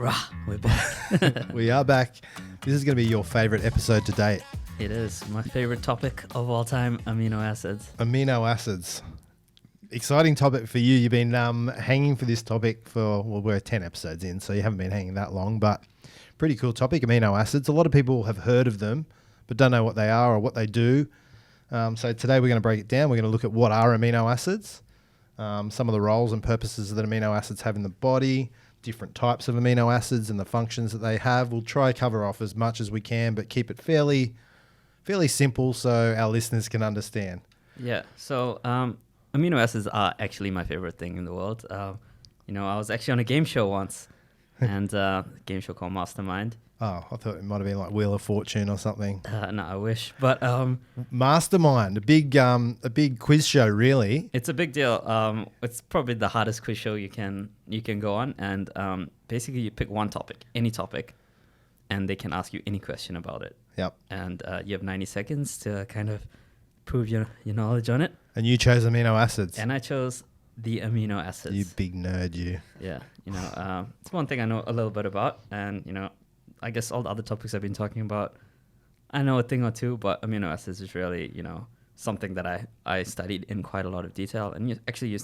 Rah, we're back. We are back. This is going to be your favorite episode to date. It is my favorite topic of all time, amino acids. Amino acids. Exciting topic for you. You've been hanging for this topic for, well, we're 10 episodes in, so you haven't been hanging that long, but pretty cool topic, amino acids. A lot of people have heard of them, but don't know what they are or what they do. So today we're going to break it down. We're going to look at what are amino acids, some of the roles and purposes that amino acids have in the body, different types of amino acids and the functions that they have. We'll try to cover off as much as we can, but keep it fairly simple so our listeners can understand. Yeah, so amino acids are actually my favorite thing in the world. I was actually on a game show once, and a game show called Mastermind. Oh, I thought it might have been like Wheel of Fortune or something. No, I wish. But Mastermind, a big quiz show, really. It's a big deal. It's probably the hardest quiz show you can go on, and basically you pick one topic, any topic, and they can ask you any question about it. Yep. And you have 90 seconds to kind of prove your knowledge on it. And you chose amino acids. And I chose the amino acids. You big nerd, you. Yeah. It's one thing I know a little bit about, and I guess all the other topics I've been talking about, I know a thing or two, but amino acids is really, something that I studied in quite a lot of detail, and actually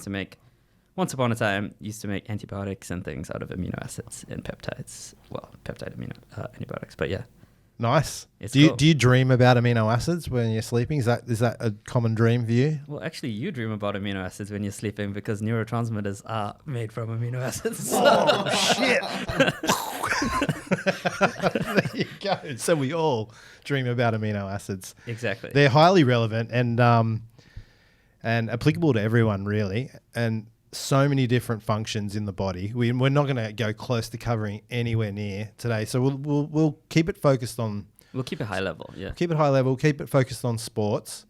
once upon a time, used to make antibiotics and things out of amino acids and peptides. Well, peptide antibiotics, but yeah. Nice. Cool. Do you dream about amino acids when you're sleeping? Is that a common dream for you? Well, actually, you dream about amino acids when you're sleeping because neurotransmitters are made from amino acids. Oh, shit. There you go. So we all dream about amino acids. Exactly. They're highly relevant and applicable to everyone, really, and so many different functions in the body. We're not going to go close to covering anywhere near today, so we'll keep it focused on. We'll keep it high level, yeah. Keep it high level. Keep it focused on sports.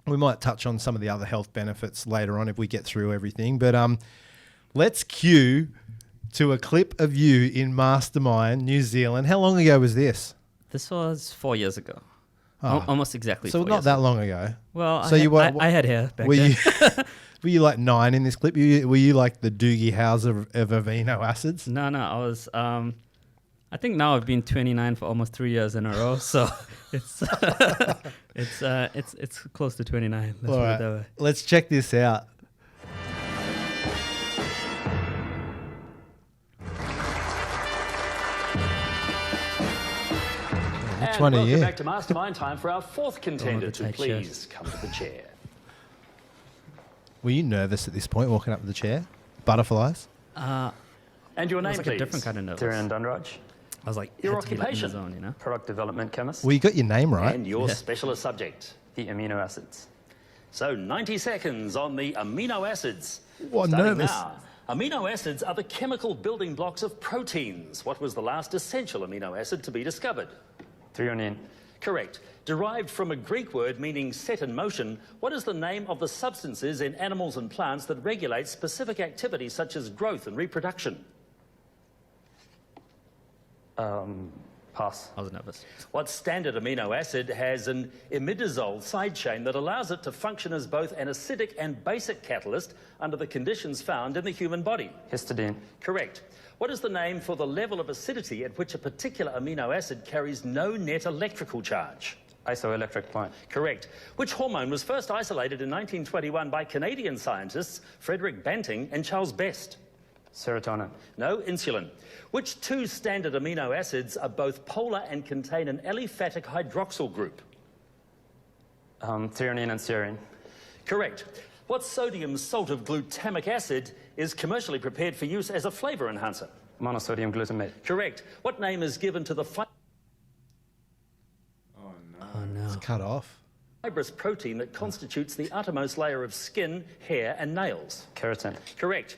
We might touch on some of the other health benefits later on if we get through everything. But let's cue to a clip of you in Mastermind, New Zealand. How long ago was this? This was 4 years ago. Oh. Almost exactly. So 4 not years that ago. long ago. Well, so I had hair back then. Were you like 9 in this clip? Were you like the Doogie Howser of amino acids? No. I was. I think now I've been 29 for almost 3 years in a row. So it's close to 29. Let's put it that way. Let's check this out. Which one are you? Welcome back to Mastermind. Time for our fourth contender to please come to the chair. Were you nervous at this point, walking up to the chair? Butterflies? And your name, like please? a different kind of nervous. Dhiren Dunraj. I was like, Your had to be like in the occupation? zone, Product development chemist. Well, you got your name right. And your specialist subject? The amino acids. So 90 seconds on the amino acids. What, Starting nervous? now. Amino acids are the chemical building blocks of proteins. What was the last essential amino acid to be discovered? Threonine. Correct. Derived from a Greek word meaning set in motion, what is the name of the substances in animals and plants that regulate specific activities such as growth and reproduction? Pass. I was nervous. What standard amino acid has an imidazole side chain that allows it to function as both an acidic and basic catalyst under the conditions found in the human body? Histidine. Correct. What is the name for the level of acidity at which a particular amino acid carries no net electrical charge? Isoelectric point. Correct. Which hormone was first isolated in 1921 by Canadian scientists Frederick Banting and Charles Best? Serotonin. No, insulin. Which two standard amino acids are both polar and contain an aliphatic hydroxyl group? Threonine and serine. Correct. What sodium salt of glutamic acid is commercially prepared for use as a flavor enhancer? Monosodium glutamate. Correct. What name is given to the Oh no. It's cut off. fibrous protein that constitutes the outermost layer of skin, hair, and nails? Keratin. Correct.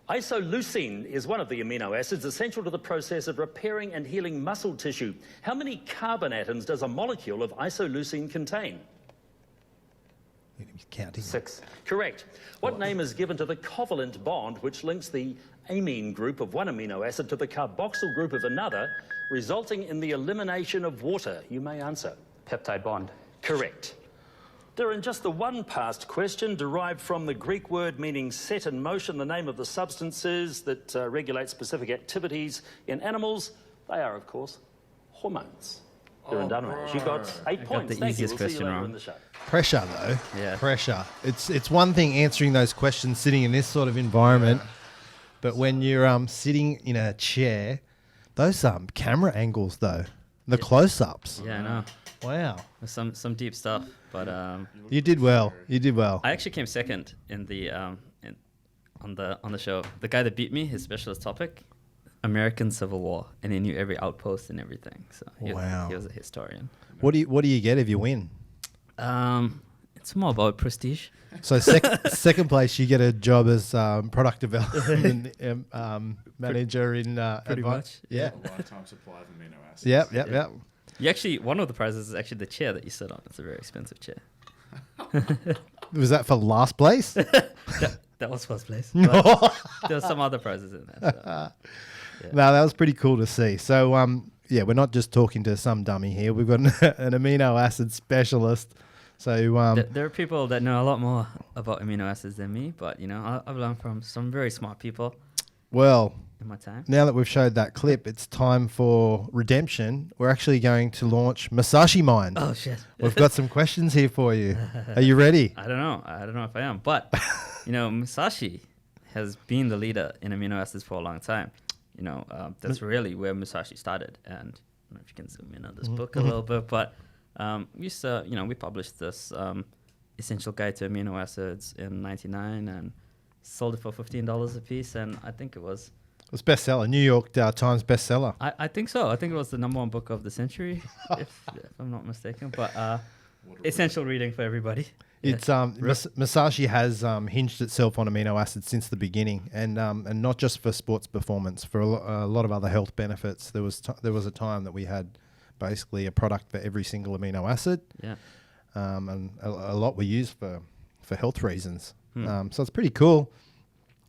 Isoleucine is one of the amino acids essential to the process of repairing and healing muscle tissue. How many carbon atoms does a molecule of isoleucine contain? Counting. 6. Correct. What name is given to the covalent bond which links the amine group of one amino acid to the carboxyl group of another, resulting in the elimination of water? You may answer. Peptide bond. Correct. Dhiren, just the one past question derived from the Greek word meaning set in motion. The name of the substances that regulate specific activities in animals, they are, of course, hormones. Dhiren Dunrash, you got 8 points. the Thank you. easiest We'll see you question later wrong. in the show. Pressure, though. Yeah. Pressure. It's one thing answering those questions sitting in this sort of environment, but when you're sitting in a chair, those camera angles, though, the close-ups. Yeah, I know. Wow. There's some deep stuff, but You did well. You did well. I actually came second in the on the show. The guy that beat me, his specialist topic, American Civil War, and he knew every outpost and everything. So he was a historian. What do you get if you win? It's more about prestige. So second place, you get a job as product development manager in Pretty much. Yeah. A lifetime supply of amino acids. Yep. You actually, one of the prizes is actually the chair that you sit on. It's a very expensive chair. Was that for last place? That was first place. But there's some other prizes in there. So. No, that was pretty cool to see. So, we're not just talking to some dummy here. We've got an amino acid specialist. So, There are people that know a lot more about amino acids than me, but I've learned from some very smart people well, in my time. now that we've showed that clip, it's time for redemption. We're actually going to launch Musashi Mind. Oh shit! We've got some questions here for you. Are you ready? I don't know if I am, but Musashi has been the leader in amino acids for a long time. That's really where Musashi started. And I don't know if you can zoom in on this book a little bit, but we published this essential guide to amino acids in '99 and sold it for $15 a piece. And I think it was bestseller, New York Times bestseller. I think so. I think it was the #1 book of the century, if I'm not mistaken. But essential reading for everybody. It's Musashi has hinged itself on amino acids since the beginning, and not just for sports performance, for a lot of other health benefits. There was a time that we had basically a product for every single amino acid, and a lot were used for health reasons. So it's pretty cool.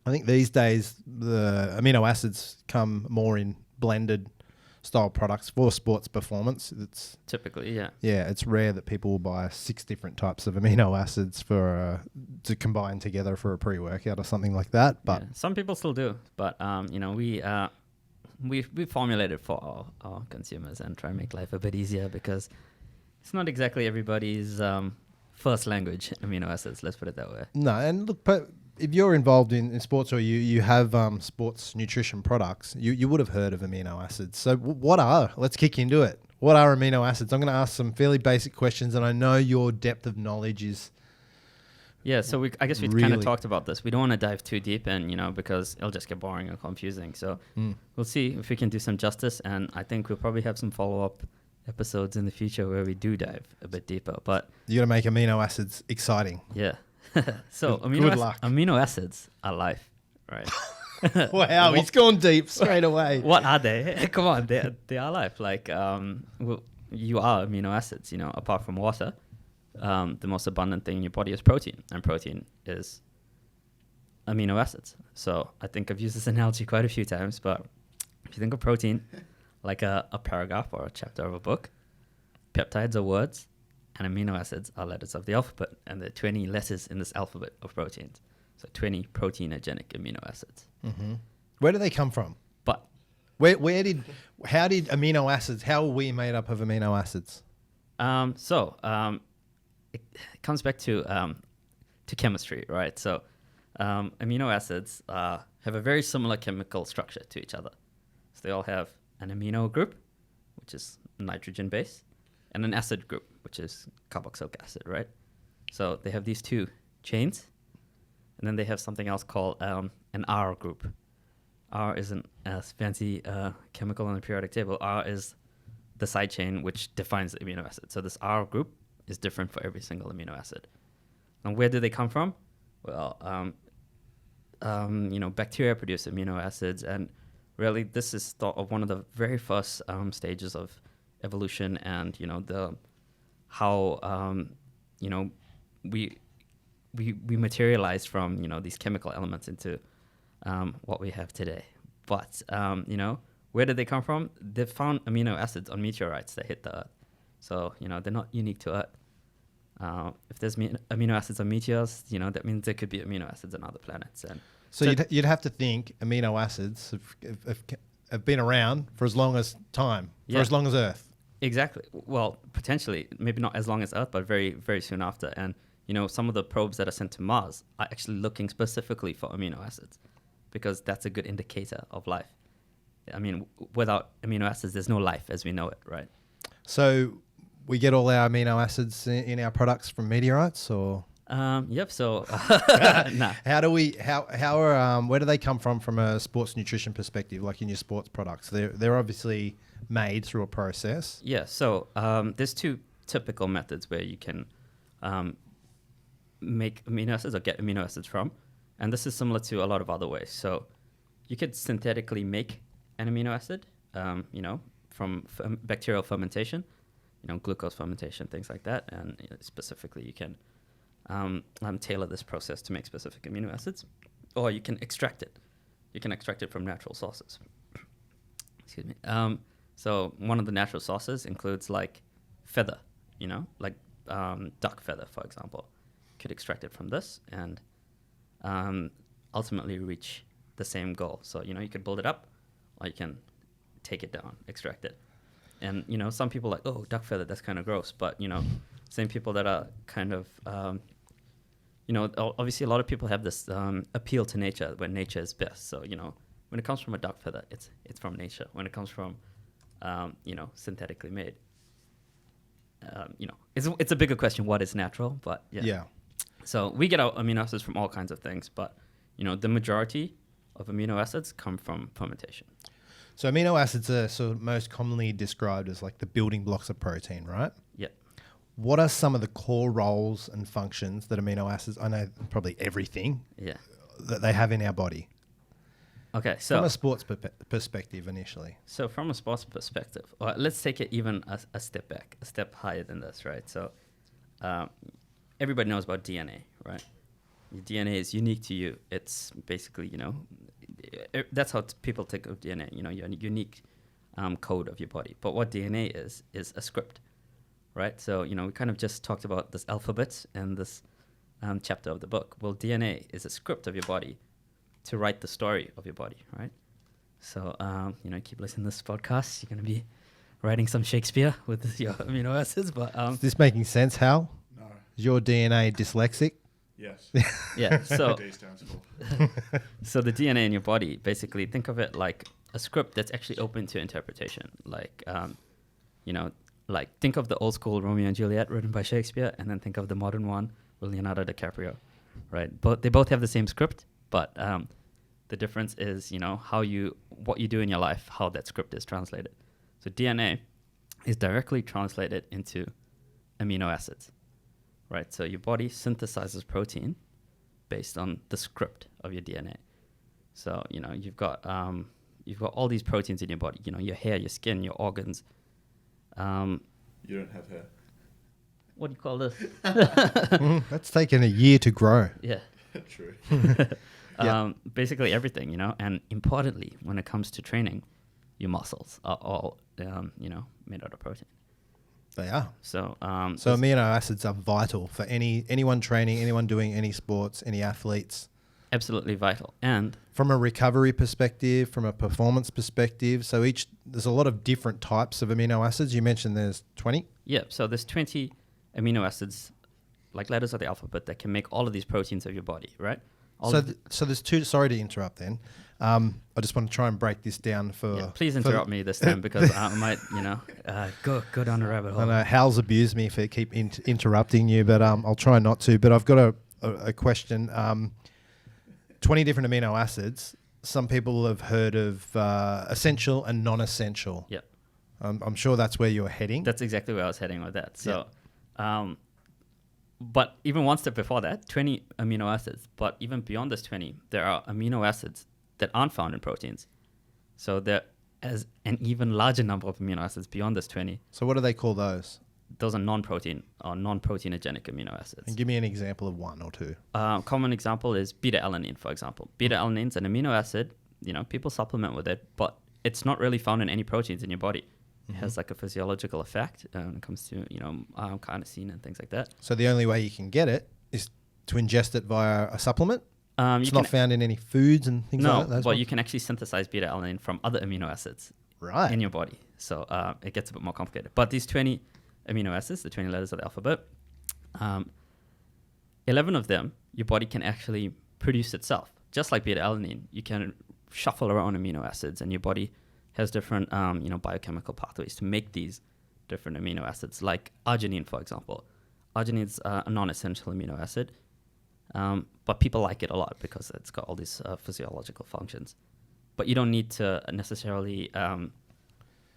I think these days the amino acids come more in blended style products for sports performance. It's Typically, it's rare that people will buy 6 different types of amino acids for to combine together for a pre-workout or something like that. But some people still do. But we formulate it for our consumers and try and make life a bit easier because it's not exactly everybody's first language, amino acids. Let's put it that way. No, and look, but if you're involved in sports or you have sports nutrition products, you would have heard of amino acids. So let's kick into it. What are amino acids? I'm going to ask some fairly basic questions, and I know your depth of knowledge is... Yeah, so I guess we kind Really? of talked about this. We don't want to dive too deep in, because it'll just get boring and confusing. So we'll see if we can do some justice, and I think we'll probably have some follow-up episodes in the future where we do dive a bit deeper. But You got to make amino acids exciting. yeah. So Good luck. amino acids are life, right? Wow, he's gone deep straight away. What are they? Come on, they are life. Like you are amino acids. Apart from water, the most abundant thing in your body is protein, and protein is amino acids. So I think I've used this analogy quite a few times, but if you think of protein like a paragraph or a chapter of a book, peptides are words, and amino acids are letters of the alphabet, and there are 20 letters in this alphabet of proteins. So 20 proteinagenic amino acids. Mm-hmm. Where do they come from? But How did amino acids, how are we made up of amino acids? it comes back to chemistry, right? So amino acids have a very similar chemical structure to each other. So they all have an amino group, which is nitrogen base, and an acid group, which is carboxylic acid, right? So they have these 2 chains, and then they have something else called an R group. R isn't as fancy chemical on the periodic table. R is the side chain which defines the amino acid. So this R group is different for every single amino acid. And where do they come from? Well, bacteria produce amino acids, and really this is thought of one of the very first stages of evolution, and how we materialized from these chemical elements into what we have today. But where did they come from? They found amino acids on meteorites that hit the Earth, so they're not unique to Earth. If there's amino acids on meteors, that means there could be amino acids on other planets. And So you'd have to think amino acids have been around for as long as time, for as long as Earth. Exactly. Well, potentially, maybe not as long as Earth, but very, very soon after. And, some of the probes that are sent to Mars are actually looking specifically for amino acids because that's a good indicator of life. I mean, without amino acids, there's no life as we know it, right? So we get all our amino acids in our products from meteorites, or? Yep. So, nah. Where do they come from a sports nutrition perspective, like in your sports products? They're obviously made through a process. Yeah. So, there's two typical methods where you can make amino acids or get amino acids from, and this is similar to a lot of other ways. So, you could synthetically make an amino acid, from bacterial fermentation, glucose fermentation, things like that, and specifically you can tailor this process to make specific amino acids, or you can extract it. You can extract it from natural sources. Excuse me. So one of the natural sources includes like feather, like duck feather, for example. You could extract it from this and ultimately reach the same goal. So, you could build it up, or you can take it down, extract it. And, some people are like, oh, duck feather, that's kind of gross. But, same people that are kind of, obviously a lot of people have this appeal to nature when nature is best. So, when it comes from a duck feather, it's from nature. When it comes from, synthetically made, it's a bigger question, what is natural? But, yeah. So we get our amino acids from all kinds of things. But, the majority of amino acids come from fermentation. So amino acids are sort of most commonly described as like the building blocks of protein, right? Yep. What are some of the core roles and functions that amino acids, I know probably everything, that they have in our body? Okay, so... From a sports perspective initially. So from a sports perspective, let's take it even a step back, a step higher than this, right? So everybody knows about DNA, right? Your DNA is unique to you. It's basically, that's how people think of DNA, your unique code of your body. But what DNA is a script, right? So, we kind of just talked about this alphabet in this chapter of the book. Well, DNA is a script of your body to write the story of your body, right? So, keep listening to this podcast. You're going to be writing some Shakespeare with your amino acids. But is this making sense, Hal? No. Is your DNA dyslexic? Yes. Yeah. So, D stands for. so the DNA in your body, basically, think of it like a script that's actually open to interpretation. Like, think of the old school Romeo and Juliet written by Shakespeare, and then think of the modern one with Leonardo DiCaprio, right? They both have the same script, but the difference is, what you do in your life, how that script is translated. So DNA is directly translated into amino acids. Right, so your body synthesizes protein based on the script of your DNA. So you've got all these proteins in your body. Your hair, your skin, your organs. You don't have hair. What do you call this? That's taken a year to grow. Yeah. True. Basically everything, and importantly, when it comes to training, your muscles are all made out of protein. They are. So amino acids are vital for anyone training, anyone doing any sports, any athletes. Absolutely vital. And from a recovery perspective, from a performance perspective, so there's a lot of different types of amino acids. You mentioned there's 20? Yeah, so there's 20 amino acids, like letters of the alphabet, that can make all of these proteins of your body, right? So there's two, sorry to interrupt then. I just want to try and break this down for... Yeah, please interrupt me this time because I might, go down a rabbit hole. I know Hal's abused me for keep interrupting you, but I'll try not to. But I've got a question. 20 different amino acids. Some people have heard of essential and non-essential. Yep. I'm sure that's where you're heading. That's exactly where I was heading with that. So, but even one step before that, 20 amino acids. But even beyond this 20, there are amino acids that aren't found in proteins. So there is an even larger number of amino acids beyond this 20. So what do they call those? Those are non-protein or non-proteinagenic amino acids. And give me an example of one or two. Common example is beta-alanine, for example. Beta-alanine is an amino acid. People supplement with it, but it's not really found in any proteins in your body. has like a physiological effect when it comes to, carnosine and things like that. So the only way you can get it is to ingest it via a supplement? It's not found in any foods and things like that? No, but you can actually synthesize beta-alanine from other amino acids in your body. So it gets a bit more complicated. But these 20 amino acids, the 20 letters of the alphabet, 11 of them, your body can actually produce itself. Just like beta-alanine, you can shuffle around amino acids, and your body has different, biochemical pathways to make these different amino acids, like arginine, for example. Arginine is a non-essential amino acid, but people like it a lot because it's got all these physiological functions. But you don't need to necessarily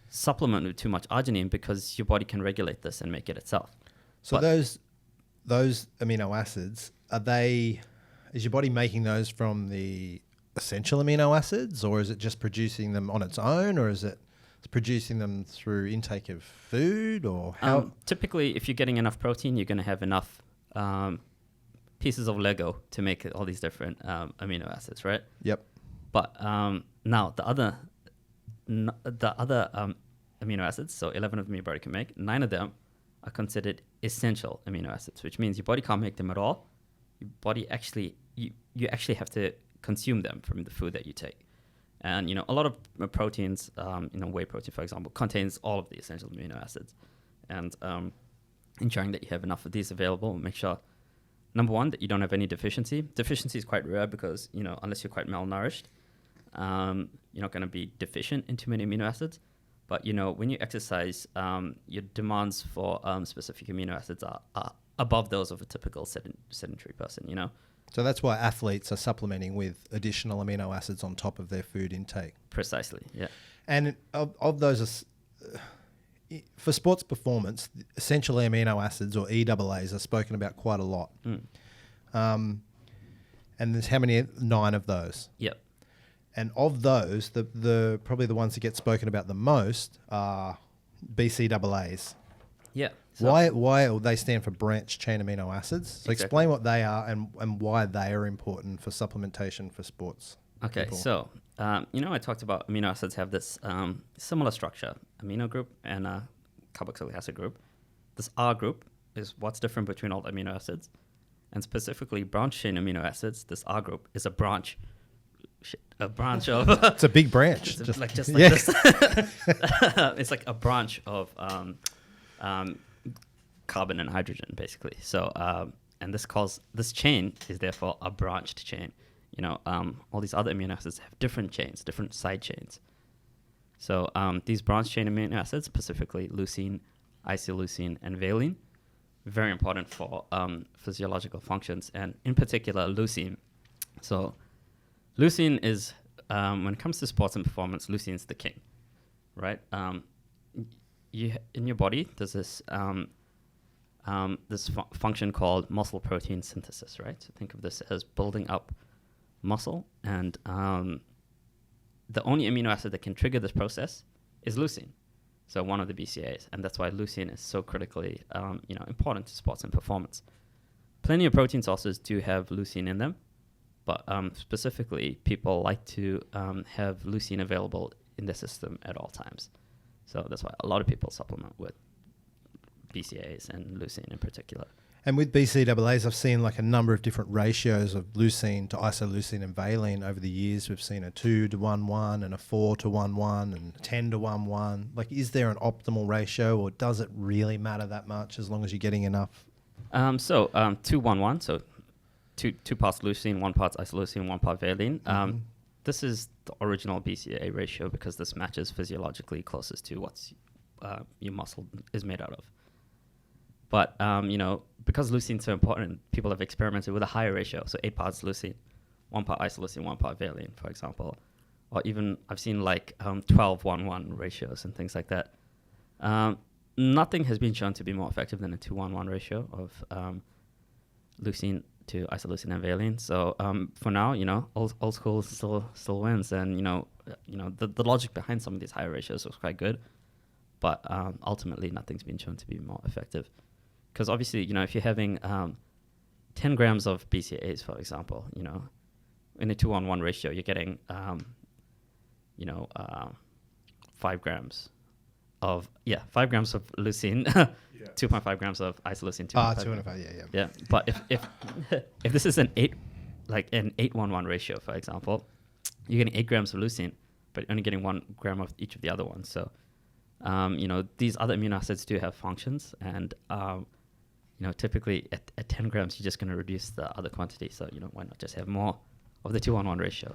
supplement with too much arginine because your body can regulate this and make it itself. So those amino acids, is your body making those from the essential amino acids, or is it just producing them on its own, or is it producing them through intake of food, or how? Typically, if you're getting enough protein, you're going to have enough pieces of Lego to make all these different amino acids, right? Yep. But now the other amino acids, so 11 of them your body can make, 9 of them are considered essential amino acids, which means your body can't make them at all. Your body actually, you actually have to consume them from the food that you take. And, a lot of proteins, whey protein, for example, contains all of the essential amino acids. And ensuring that you have enough of these available, make sure, number one, that you don't have any deficiency. Deficiency is quite rare because, unless you're quite malnourished, you're not going to be deficient in too many amino acids. But, when you exercise, your demands for specific amino acids are above those of a typical sedentary person, So that's why athletes are supplementing with additional amino acids on top of their food intake. Precisely, yeah. And of those, for sports performance, essential amino acids, or EAAs, are spoken about quite a lot. And there's how many? 9 of those. Yep. And of those, the probably the ones that get spoken about the most are BCAAs. Yeah. So why they stand for branched chain amino acids. So explain what they are and why they are important for supplementation for sports. Okay, people. so I talked about amino acids have this similar structure, amino group and a carboxylic acid group. This R group is what's different between all the amino acids, and specifically branched chain amino acids. This R group is a branch of. It's a big branch. Just like this. It's like a branch of carbon and hydrogen, basically. So, and this chain is therefore a branched chain. All these other amino acids have different chains, different side chains. So these branched chain amino acids, specifically leucine, isoleucine, and valine, very important for physiological functions, and in particular leucine. So leucine is, when it comes to sports and performance, leucine is the king, right? In your body, there's this function called muscle protein synthesis, right? So think of this as building up muscle, and the only amino acid that can trigger this process is leucine, so one of the BCAAs, and that's why leucine is so critically important to sports and performance. Plenty of protein sources do have leucine in them, but specifically people like to have leucine available in the system at all times. So that's why a lot of people supplement with BCAAs and leucine in particular. And with BCAAs, I've seen like a number of different ratios of leucine to isoleucine and valine over the years. We've seen a 2:1:1 and a 4:1:1 and 10:1:1. Like, is there an optimal ratio, or does it really matter that much as long as you're getting enough? 2:1:1, so two parts leucine, 1 part isoleucine, 1 part valine. This is the original BCAA ratio because this matches physiologically closest to what's your muscle is made out of. But, because leucine is so important, people have experimented with a higher ratio. So 8 parts leucine, 1 part isoleucine, 1 part valine, for example. Or even I've seen like 12:1:1 ratios and things like that. Nothing has been shown to be more effective than a 2:1:1 ratio of leucine to isoleucine and valine. So for now, old school still wins. And, the logic behind some of these higher ratios was quite good. But ultimately, nothing's been shown to be more effective. Because obviously, if you're having 10 grams of BCAAs, for example, in a 2:1 ratio, you're getting, 5 grams of 5 grams of leucine, 2.5 grams of isoleucine. 2.5, yeah. Yeah, but if if this is an 8:1 ratio, for example, you're getting 8 grams of leucine, but only getting 1 gram of each of the other ones. So, these other amino acids do have functions, and typically at 10 grams, you're just going to reduce the other quantity. So, why not just have more of the 2:1 ratio?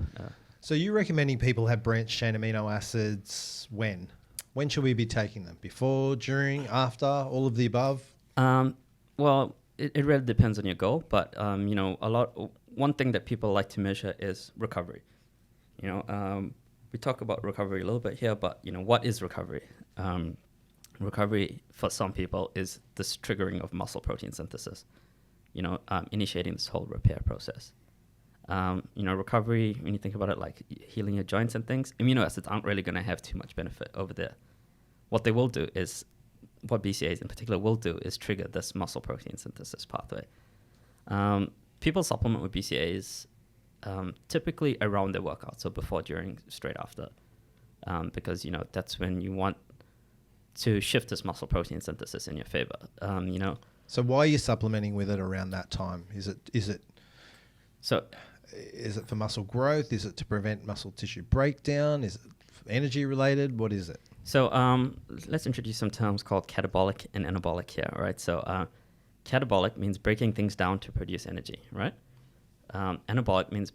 So you're recommending people have branched chain amino acids when? When should we be taking them? Before, during, after, all of the above? Well, it really depends on your goal, but one thing that people like to measure is recovery. We talk about recovery a little bit here, but what is recovery? Recovery for some people is this triggering of muscle protein synthesis, initiating this whole repair process. Recovery, when you think about it, like healing your joints and things, amino acids aren't really going to have too much benefit over there. What they will do is, what BCAAs in particular will do, is trigger this muscle protein synthesis pathway. People supplement with BCAAs typically around their workout, so before, during, straight after, because that's when you want to shift this muscle protein synthesis in your favor. So why are you supplementing with it around that time? Is it for muscle growth? Is it to prevent muscle tissue breakdown? Is it energy related? What is it? So let's introduce some terms called catabolic and anabolic here, right? So catabolic means breaking things down to produce energy, right? Anabolic means,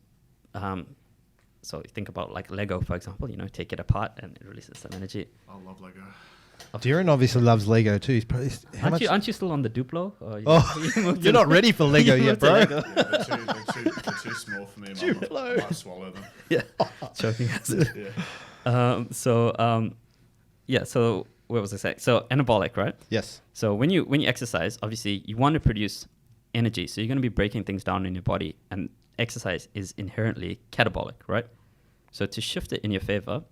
so you think about like Lego, for example, take it apart and it releases some energy. I love Lego. Dhiren obviously loves Lego too. He's probably, aren't you still on the Duplo? You're not ready for Lego yet, bro. Yeah, they're too small for me. I might swallow them. Yeah, choking acid. Yeah. So what was I saying? So anabolic, right? Yes. So when you exercise, obviously you want to produce energy, so you're going to be breaking things down in your body, and exercise is inherently catabolic, right? So to shift it in your favor,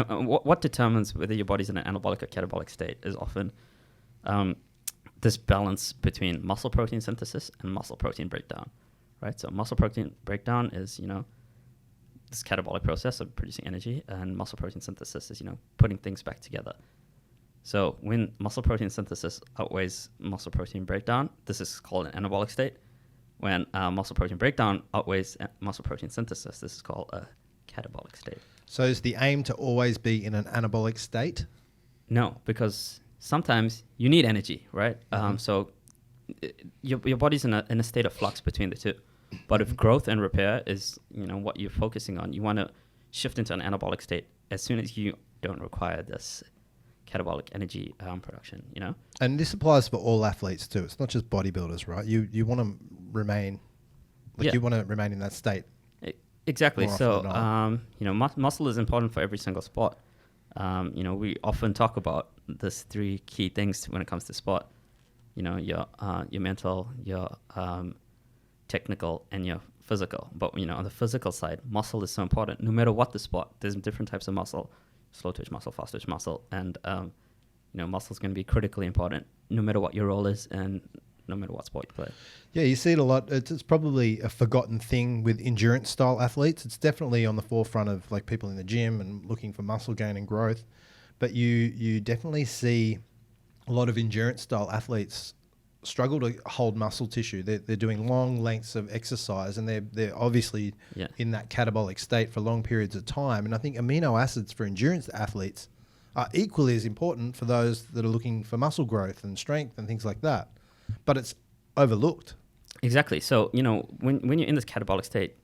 what determines whether your body's in an anabolic or catabolic state is often this balance between muscle protein synthesis and muscle protein breakdown, right? So muscle protein breakdown is, this catabolic process of producing energy, and muscle protein synthesis is, putting things back together. So when muscle protein synthesis outweighs muscle protein breakdown, this is called an anabolic state. When muscle protein breakdown outweighs muscle protein synthesis, this is called a catabolic state. So is the aim to always be in an anabolic state? No, because sometimes you need energy, right? So your body's in a state of flux between the two. But if growth and repair is what you're focusing on, you want to shift into an anabolic state as soon as you don't require this catabolic energy production. And this applies for all athletes too. It's not just bodybuilders, right? You want to remain, you want to remain in that state. Exactly. So, muscle is important for every single sport. We often talk about these 3 key things when it comes to sport. Your mental, your technical, and your physical. But on the physical side, muscle is so important. No matter what the sport, there's different types of muscle: slow twitch muscle, fast twitch muscle, and muscle is going to be critically important no matter what your role is and no matter what sport you play. Yeah, you see it a lot. It's probably a forgotten thing with endurance style athletes. It's definitely on the forefront of like people in the gym and looking for muscle gain and growth. But you definitely see a lot of endurance style athletes struggle to hold muscle tissue. They're doing long lengths of exercise, and they're obviously in that catabolic state for long periods of time. And I think amino acids for endurance athletes are equally as important for those that are looking for muscle growth and strength and things like that. But it's overlooked. Exactly. So, when you're in this catabolic state,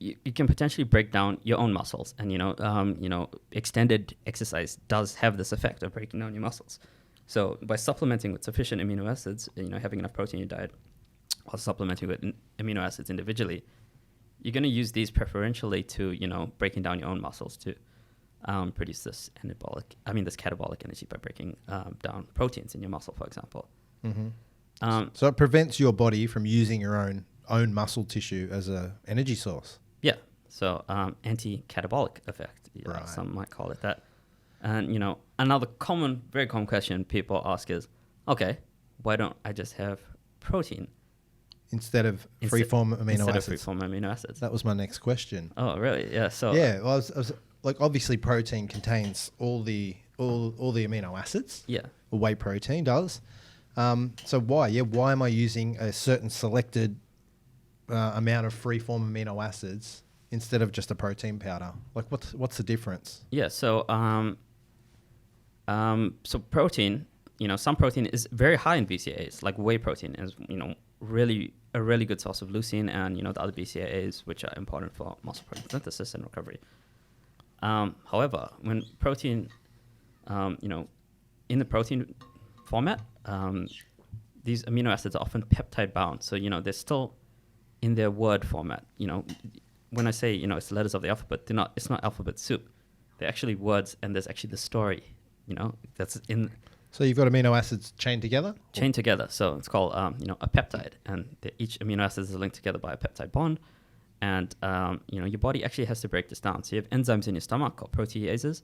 you can potentially break down your own muscles. And, extended exercise does have this effect of breaking down your muscles. So by supplementing with sufficient amino acids, having enough protein in your diet, or supplementing with amino acids individually, you're going to use these preferentially to, breaking down your own muscles to produce this catabolic energy by breaking down proteins in your muscle, for example. Mm-hmm. So it prevents your body from using your own muscle tissue as an energy source. Yeah. So anti-catabolic effect, right. Some might call it that. And, another very common question people ask is, okay, why don't I just have protein? Instead of free-form amino acids. Instead of free-form amino acids. That was my next question. Oh, really? Yeah. So yeah, well, I was like, obviously protein contains all the all the amino acids. Yeah. Or whey protein does. So why? Yeah, why am I using a certain selected amount of free-form amino acids instead of just a protein powder? Like, what's the difference? Yeah. So so protein, some protein is very high in BCAAs. Like whey protein is, really a really good source of leucine and the other BCAAs, which are important for muscle protein synthesis and recovery. However, when protein, in the protein format, these amino acids are often peptide bound. So, they're still in their word format. When I say, it's the letters of the alphabet, it's not alphabet soup. They're actually words, and there's actually the story, that's in. So you've got amino acids chained together? Chained together. So it's called, a peptide. And each amino acid is linked together by a peptide bond. And, your body actually has to break this down. So you have enzymes in your stomach called proteases,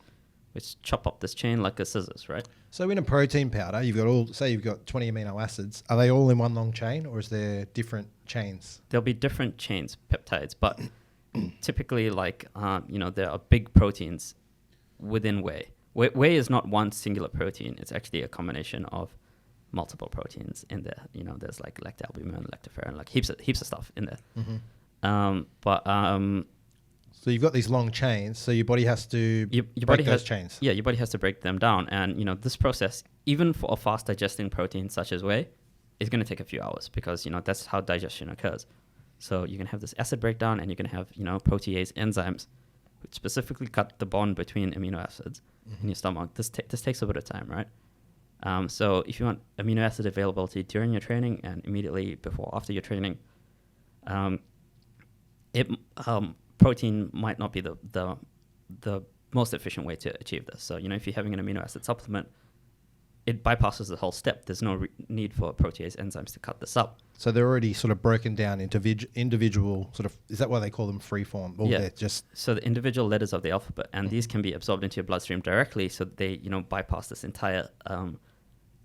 which chop up this chain like a scissors, right? So in a protein powder, you've got 20 amino acids. Are they all in one long chain, or is there different chains? There'll be different chains, peptides, but typically, there are big proteins within whey. Whey is not one singular protein. It's actually a combination of multiple proteins in there. There's like lactalbumin, lactoferrin, like heaps of stuff in there. Mm-hmm. So you've got these long chains, so your body has to break those chains. Yeah, your body has to break them down. And, this process, even for a fast digesting protein such as whey, is going to take a few hours because, that's how digestion occurs. So you're going to have this acid breakdown, and you're going to have, protease enzymes, which specifically cut the bond between amino acids in your stomach. This takes a bit of time, right? So if you want amino acid availability during your training and immediately before, after your training, protein might not be the most efficient way to achieve this. So, if you're having an amino acid supplement, it bypasses the whole step. There's no need for protease enzymes to cut this up. So they're already sort of broken down into individual sort of, is that why they call them freeform? Or they're just... So the individual letters of the alphabet, and these can be absorbed into your bloodstream directly, so they, bypass this entire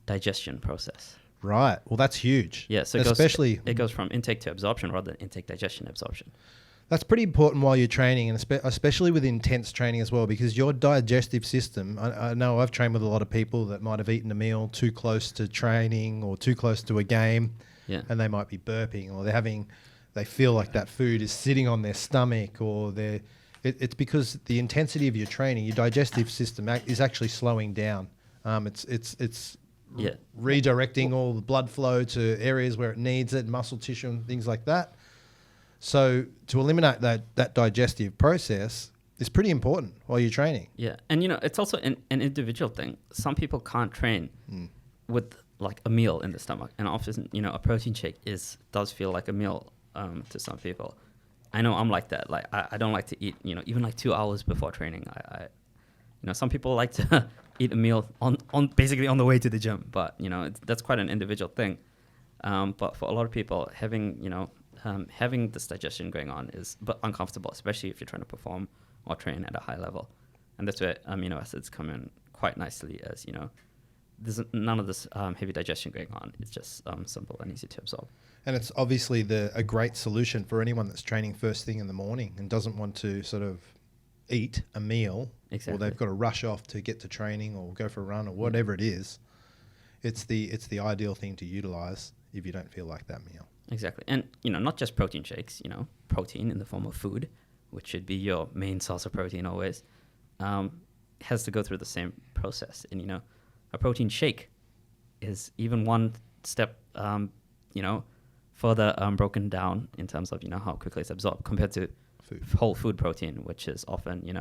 digestion process. Right. Well, that's huge. Yeah, so it goes from intake to absorption rather than intake, digestion, absorption. That's pretty important while you're training, and especially with intense training as well, because your digestive system, I know I've trained with a lot of people that might have eaten a meal too close to training or too close to a game, and they might be burping, or they feel like that food is sitting on their stomach, or it's because the intensity of your training, your digestive system is actually slowing down. It's redirecting all the blood flow to areas where it needs it, muscle tissue and things like that. So to eliminate that digestive process is pretty important while you're training. Yeah, and it's also an individual thing. Some people can't train with like a meal in the stomach, and often a protein shake does feel like a meal to some people. I know I'm like that. Like I don't like to eat even like 2 hours before training. I some people like to eat a meal on basically on the way to the gym, but that's quite an individual thing. But for a lot of people, having this digestion going on is uncomfortable, especially if you're trying to perform or train at a high level. And that's where amino acids come in quite nicely, as there's none of this heavy digestion going on. It's just simple and easy to absorb. And it's obviously a great solution for anyone that's training first thing in the morning and doesn't want to sort of eat a meal, or they've got to rush off to get to training or go for a run or whatever it is. It's the ideal thing to utilize if you don't feel like that meal. Exactly. And, not just protein shakes, protein in the form of food, which should be your main source of protein always, has to go through the same process. And, a protein shake is even one step, further broken down in terms of, how quickly it's absorbed compared to whole food protein, which is often, you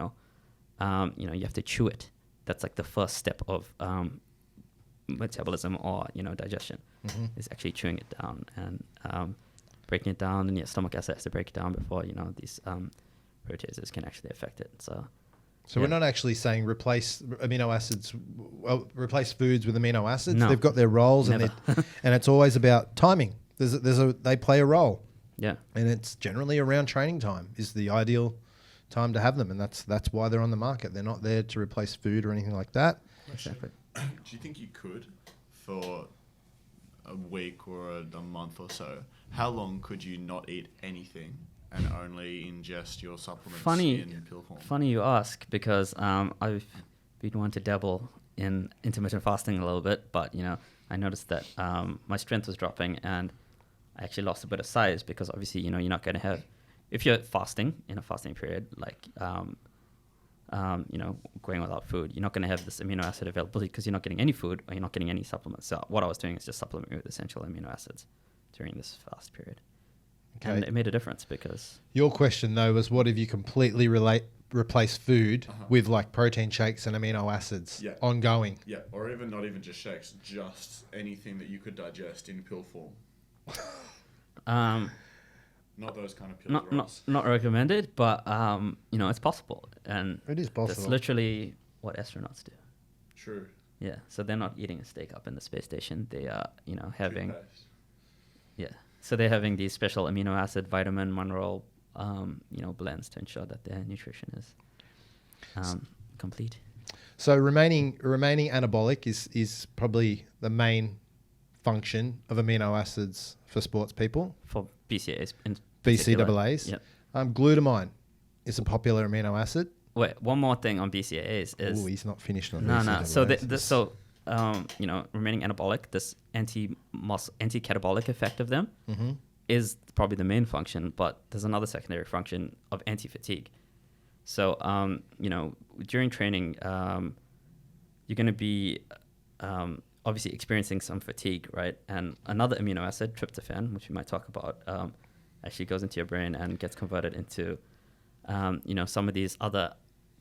have to chew it. That's like the first step of metabolism or digestion is actually chewing it down and breaking it down, and your stomach acid has to break it down before these proteases can actually affect it. So we're not actually saying replace amino acids, replace foods with amino acids. No. They've got their roles, and it's always about timing. They play a role. Yeah, and it's generally around training time is the ideal time to have them, and that's why they're on the market. They're not there to replace food or anything like that. Exactly. Do you think you could, for a week or a month or so, how long could you not eat anything and only ingest your supplements in pill form? Funny you ask, because I've been one to dabble in intermittent fasting a little bit, but I noticed that my strength was dropping, and I actually lost a bit of size because obviously you're not going to have, if you're fasting in a fasting period, like going without food, you're not going to have this amino acid availability because you're not getting any food or you're not getting any supplements. So what I was doing is just supplementing with essential amino acids during this fast period. Okay. And it made a difference because... Your question, though, was what if you completely replace food with like protein shakes and amino acids ongoing? Yeah, or even not even just shakes, just anything that you could digest in pill form. Not those kind of pills. Not recommended, but it's possible, and it is possible. That's literally what astronauts do. True. Yeah, so they're not eating a steak up in the space station. They are, having. Toothpaste. Yeah, so they're having these special amino acid, vitamin, mineral, blends to ensure that their nutrition is complete. So remaining anabolic is probably the main function of amino acids for sports people. For BCAAs. BCAAs. Yep. Glutamine is a popular amino acid. Wait, one more thing on BCAAs is... Oh, he's not finished on BCAAs. So remaining anabolic, this anti-catabolic effect of them is probably the main function, but there's another secondary function of anti-fatigue. So, during training, you're going to be obviously experiencing some fatigue, right? And another amino acid, tryptophan, which we might talk about, actually goes into your brain and gets converted into, some of these other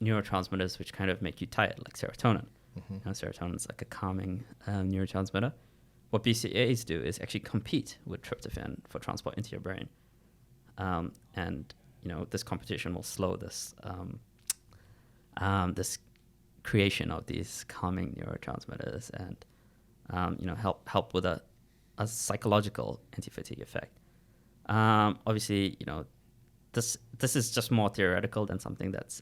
neurotransmitters which kind of make you tired, like serotonin. Serotonin is like a calming neurotransmitter. What BCAAs do is actually compete with tryptophan for transport into your brain. And this competition will slow this this creation of these calming neurotransmitters and help with a psychological anti-fatigue effect. Obviously, this is just more theoretical than something that's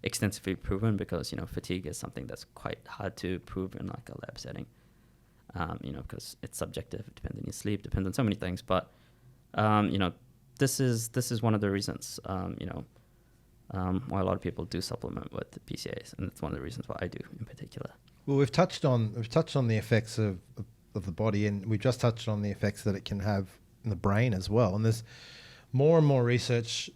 extensively proven because fatigue is something that's quite hard to prove in like a lab setting. Because it's subjective, it depends on your sleep, depends on so many things. But this is one of the reasons why a lot of people do supplement with BCAAs, and it's one of the reasons why I do in particular. Well, we've touched on the effects of the body, and we've just touched on the effects that it can have in the brain as well. And there's more and more research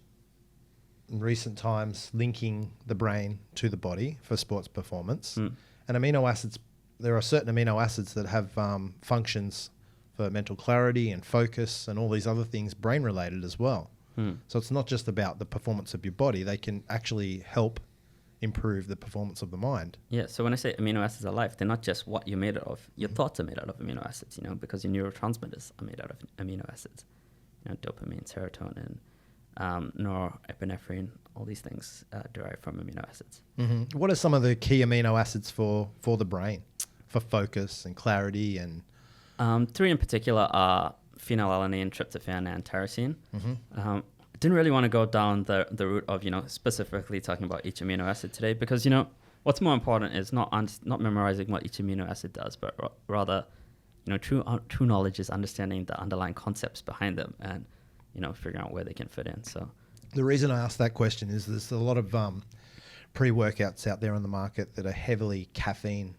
in recent times linking the brain to the body for sports performance. And amino acids, there are certain amino acids that have functions for mental clarity and focus and all these other things brain related as well. So it's not just about the performance of your body. They can actually help improve the performance of the mind. Yeah, so when I say amino acids are life, they're not just what you're made out of. Your thoughts are made out of amino acids, because your neurotransmitters are made out of amino acids. Dopamine, serotonin, norepinephrine, all these things derive from amino acids. What are some of the key amino acids for the brain, for focus and clarity? And three in particular are phenylalanine, tryptophan, and tyrosine. I didn't really want to go down the route of specifically talking about each amino acid today because what's more important is not memorizing what each amino acid does, but rather true knowledge is understanding the underlying concepts behind them and figuring out where they can fit in. So the reason I asked that question is there's a lot of pre-workouts out there on the market that are heavily caffeine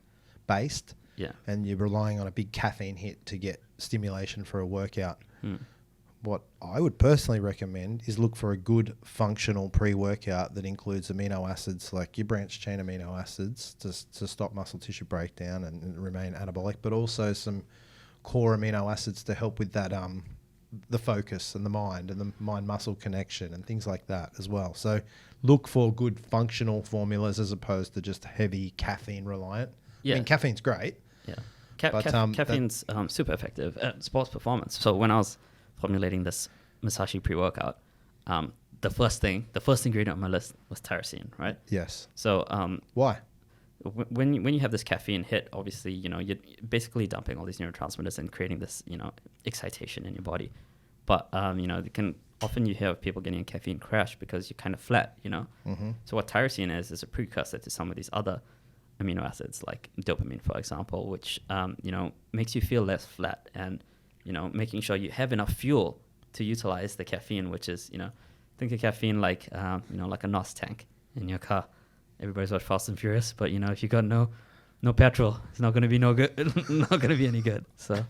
based. Yeah. And you're relying on a big caffeine hit to get stimulation for a workout. What I would personally recommend is look for a good functional pre-workout that includes amino acids like your branched chain amino acids to stop muscle tissue breakdown and remain anabolic, but also some core amino acids to help with that the focus and the mind-muscle connection and things like that as well. So look for good functional formulas as opposed to just heavy caffeine reliant. Yeah. I mean, caffeine's great. Yeah. But, caffeine's super effective at sports performance. So when I was formulating this Musashi pre-workout, the first ingredient on my list was tyrosine, right? Yes. So why? When you have this caffeine hit, obviously, you're basically dumping all these neurotransmitters and creating this, excitation in your body. But, often you hear of people getting a caffeine crash because you're kind of flat, So what tyrosine is a precursor to some of these other amino acids like dopamine, for example, which, makes you feel less flat and, making sure you have enough fuel to utilize the caffeine, which is, think of caffeine like, like a NOS tank in your car. everybody's watched Fast and Furious, but you know, if you got no petrol, it's not going to be no good. Not going to be any good. So,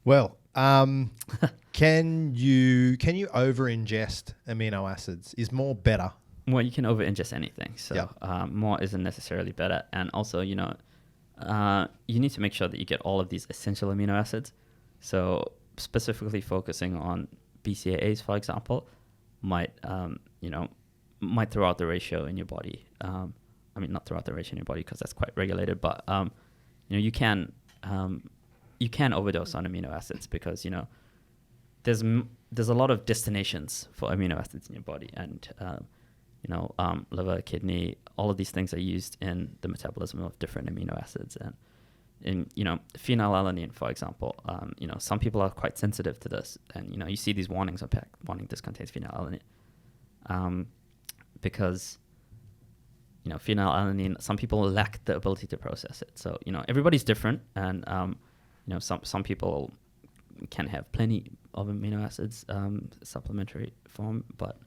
well, can you over-ingest amino acids? Is more better? well, you can over-ingest anything. So, Yep. more isn't necessarily better. And also, you know, you need to make sure that you get all of these essential amino acids. So, specifically focusing on BCAAs, for example, might throw out the ratio in your body. I mean, not throw out the ratio in your body because that's quite regulated, but you know, you can overdose on amino acids because, you know, there's a lot of destinations for amino acids in your body, and you know, liver, kidney, all of these things are used in the metabolism of different amino acids. And in, you know, phenylalanine, for example, you know, some people are quite sensitive to this, and you know, you see these warnings on pack warning this contains phenylalanine, because, you know, phenylalanine, some people lack the ability to process it. So, you know, everybody's different, and you know, some people can have plenty of amino acids, supplementary form, but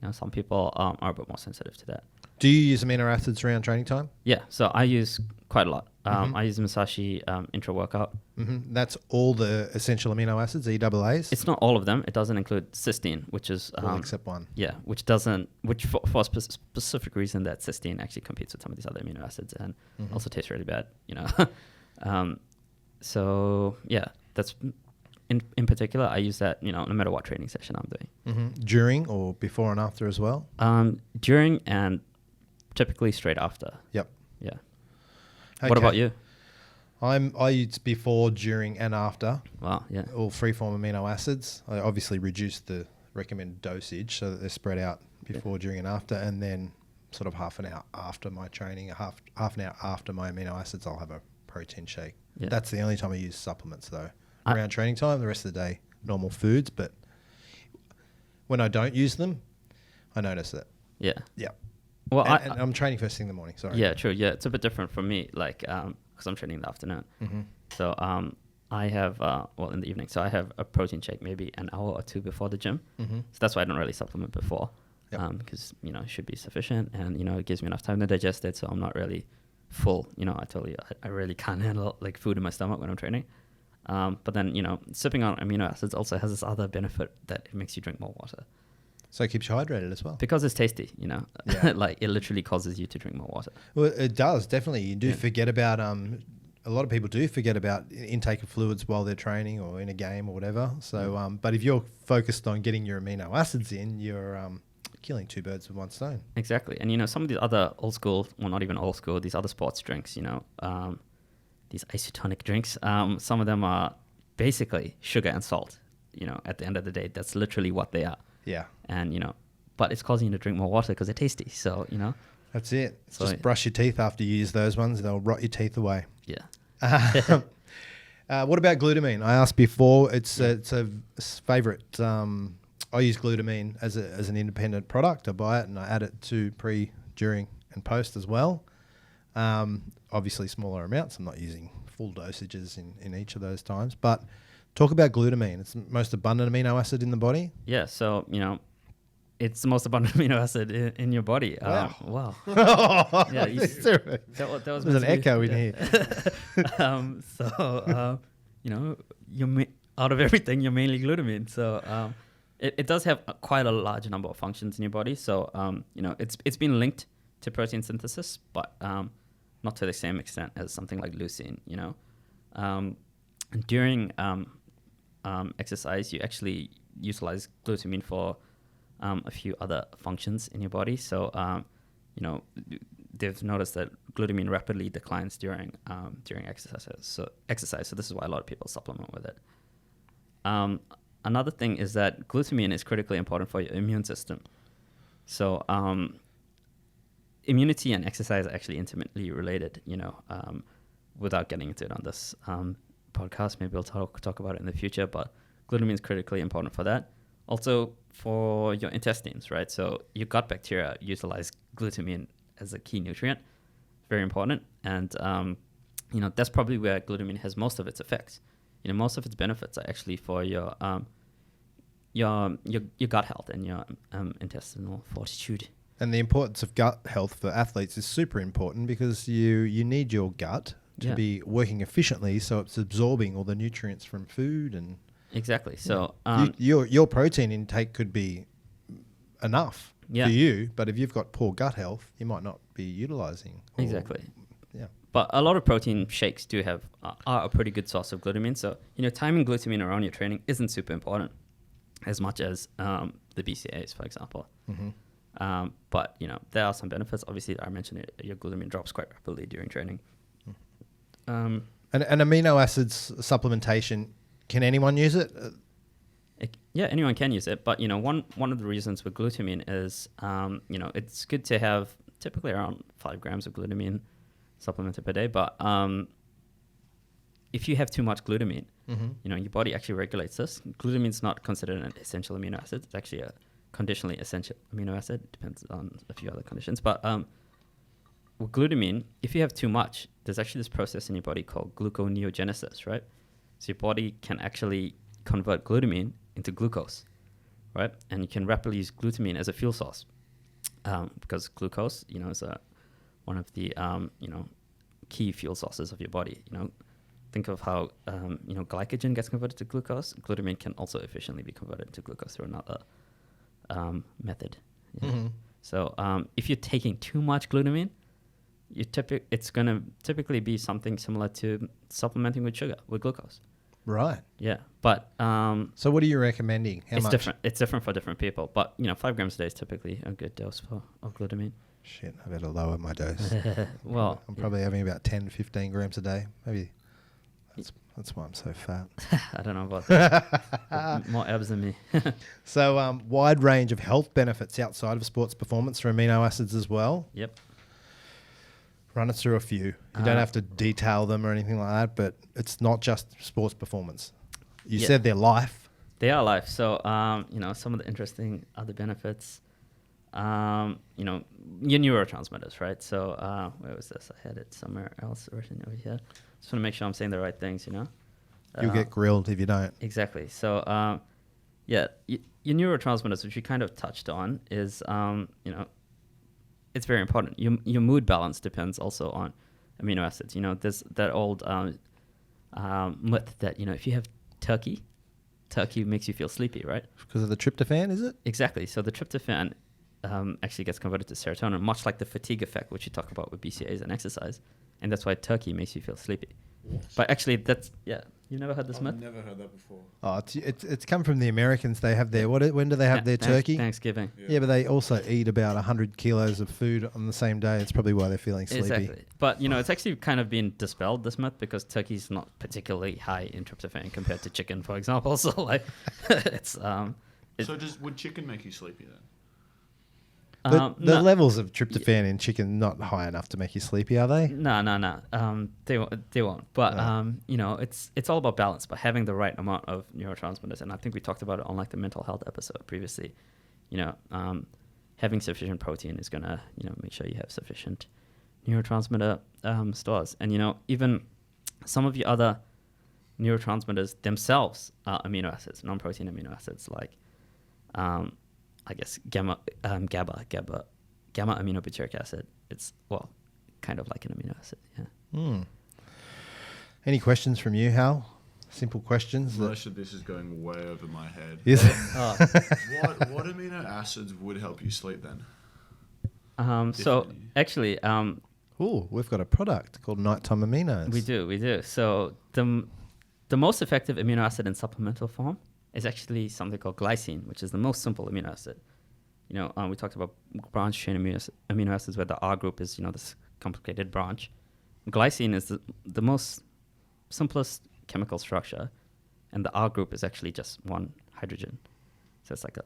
you know, some people are a bit more sensitive to that. Do you use amino acids around training time? Yeah, so I use quite a lot. I use Musashi intra-workout. That's all the essential amino acids, EAAs? It's not all of them. It doesn't include cysteine, which is... all except one. Yeah, which for a specific reason, that cysteine actually competes with some of these other amino acids and also tastes really bad, you know. So, yeah, that's... In particular, I use that, you know, no matter what training session I'm doing. During or before and after as well? During and typically straight after. Yep. Yeah. Okay. What about you? I use before, during, and after. Wow, yeah. All free-form amino acids. I obviously reduce the recommended dosage so that they're spread out before, during, and after, and then sort of half an hour after my training, half an hour after my amino acids, I'll have a protein shake. Yeah. That's the only time I use supplements, though. Around training time, the rest of the day, normal foods. But when I don't use them, I notice it. Yeah. Yeah. Well, and I'm training first thing in the morning. Sorry. Yeah, true. Yeah, it's a bit different for me, like, because I'm training in the afternoon. So I have, in the evening. So I have a protein shake maybe an hour or two before the gym. So that's why I don't really supplement before, because, you know, it should be sufficient, and, you know, it gives me enough time to digest it, so I'm not really full. You know, I told you, I really can't handle like food in my stomach when I'm training. But then, you know, sipping on amino acids also has this other benefit that it makes you drink more water. So it keeps you hydrated as well. Because it's tasty, you know. Yeah. Like, it literally causes you to drink more water. Well, it does, definitely. You do forget about, a lot of people do forget about intake of fluids while they're training or in a game or whatever. So, but if you're focused on getting your amino acids in, you're killing two birds with one stone. Exactly. And, you know, some of these other old school, well, not even old school, these other sports drinks, you know, these isotonic drinks, some of them are basically sugar and salt. You know, at the end of the day, that's literally what they are. Yeah. And, you know, but it's causing you to drink more water because they're tasty. So, you know. That's it. So just brush your teeth after you use those ones. They'll rot your teeth away. Yeah. What about glutamine? I asked before. It's a favourite. I use glutamine as an independent product. I buy it and I add it to pre, during, and post as well. Obviously smaller amounts. I'm not using full dosages in each of those times. But talk about glutamine. It's the most abundant amino acid in the body. Yeah. So, you know, it's the most abundant amino acid in your body. Wow. Yeah. That was There's an echo in here. You know, out of everything, you're mainly glutamine. So it does have quite a large number of functions in your body. So, you know, it's been linked to protein synthesis, but not to the same extent as something like leucine, you know. During exercise, you actually utilize glutamine for a few other functions in your body. So, you know, they've noticed that glutamine rapidly declines during exercise. So this is why a lot of people supplement with it. Another thing is that glutamine is critically important for your immune system. So, immunity and exercise are actually intimately related, you know, without getting into it on this podcast. Maybe we'll talk about it in the future, but glutamine is critically important for that. Also for your intestines, right? So your gut bacteria utilize glutamine as a key nutrient. Very important. And, you know, that's probably where glutamine has most of its effects. You know, most of its benefits are actually for your gut health and your intestinal fortitude. And the importance of gut health for athletes is super important because you need your gut to be working efficiently, so it's absorbing all the nutrients from food and exactly. So your protein intake could be enough for you, but if you've got poor gut health, you might not be utilizing. Exactly. Yeah. But a lot of protein shakes do have are a pretty good source of glutamine. So timing glutamine around your training isn't super important as much as the BCAAs, for example. Mm-hmm. But there are some benefits. Obviously, I mentioned it, your glutamine drops quite rapidly during training. And amino acids supplementation, can anyone use it? Yeah, anyone can use it. But one of the reasons with glutamine is it's good to have typically around 5 grams of glutamine supplemented per day. But if you have too much glutamine, your body actually regulates this. Glutamine is not considered an essential amino acid. It's actually a conditionally essential amino acid. Depends on a few other conditions. But with glutamine, if you have too much, there's actually this process in your body called Gluco-neogenesis, right? So your body can actually convert glutamine into glucose, right? And you can rapidly use glutamine as a fuel source because glucose, is one of the key fuel sources of your body. Think of how glycogen gets converted to glucose. Glutamine can also efficiently be converted to glucose through another method. So if you're taking too much glutamine, it's going to typically be something similar to supplementing with sugar, with glucose. Right. Yeah. But so what are you recommending? How it's much? different. It's different for different people. But 5 grams a day is typically a good dose of glutamine. Shit, I better lower my dose. Well, I'm probably having about 10 to 15 grams a day. Maybe that's why I'm so fat. I don't know about that. More abs than me. So wide range of health benefits outside of sports performance for amino acids as well. Yep. Run us through a few. You don't have to detail them or anything like that, but it's not just sports performance. You said they're life. They are life. So, some of the interesting other benefits, your neurotransmitters, right? So, where was this? I had it somewhere else written over here. Just want to make sure I'm saying the right things, You'll get grilled if you don't. Exactly. So, your neurotransmitters, which you kind of touched on, is, it's very important. Your mood balance depends also on amino acids. There's that old myth that, if you have turkey makes you feel sleepy, right? Because of the tryptophan, is it? Exactly. So the tryptophan actually gets converted to serotonin, much like the fatigue effect, which you talk about with BCAAs and exercise. And that's why turkey makes you feel sleepy. But actually, you've never heard this myth? I've never heard that before. Oh, it's come from the Americans. They have their, when do they have their turkey? Thanksgiving. Yeah, but they also eat about 100 kilos of food on the same day. It's probably why they're feeling sleepy. Exactly. But, it's actually kind of been dispelled, this myth, because turkey's not particularly high in tryptophan compared to chicken, for example. So, it's... would chicken make you sleepy then? The levels of tryptophan in chicken not high enough to make you sleepy, are they? No. They won't. But it's all about balance. But having the right amount of neurotransmitters, and I think we talked about it on the mental health episode previously. Having sufficient protein is gonna make sure you have sufficient neurotransmitter stores, and even some of your other neurotransmitters themselves are amino acids, non-protein amino acids like. I guess GABA aminobutyric acid. It's kind of like an amino acid. Yeah. Any questions from you, Hal? Simple questions. Most of this is going way over my head. Is it? What amino acids would help you sleep then? So actually, we've got a product called Nighttime Aminos. We do. So the most effective amino acid in supplemental form is actually something called glycine, which is the most simple amino acid. We talked about branch chain amino acids where the R group is, this complicated branch. Glycine is the most simplest chemical structure, and the R group is actually just one hydrogen. So it's like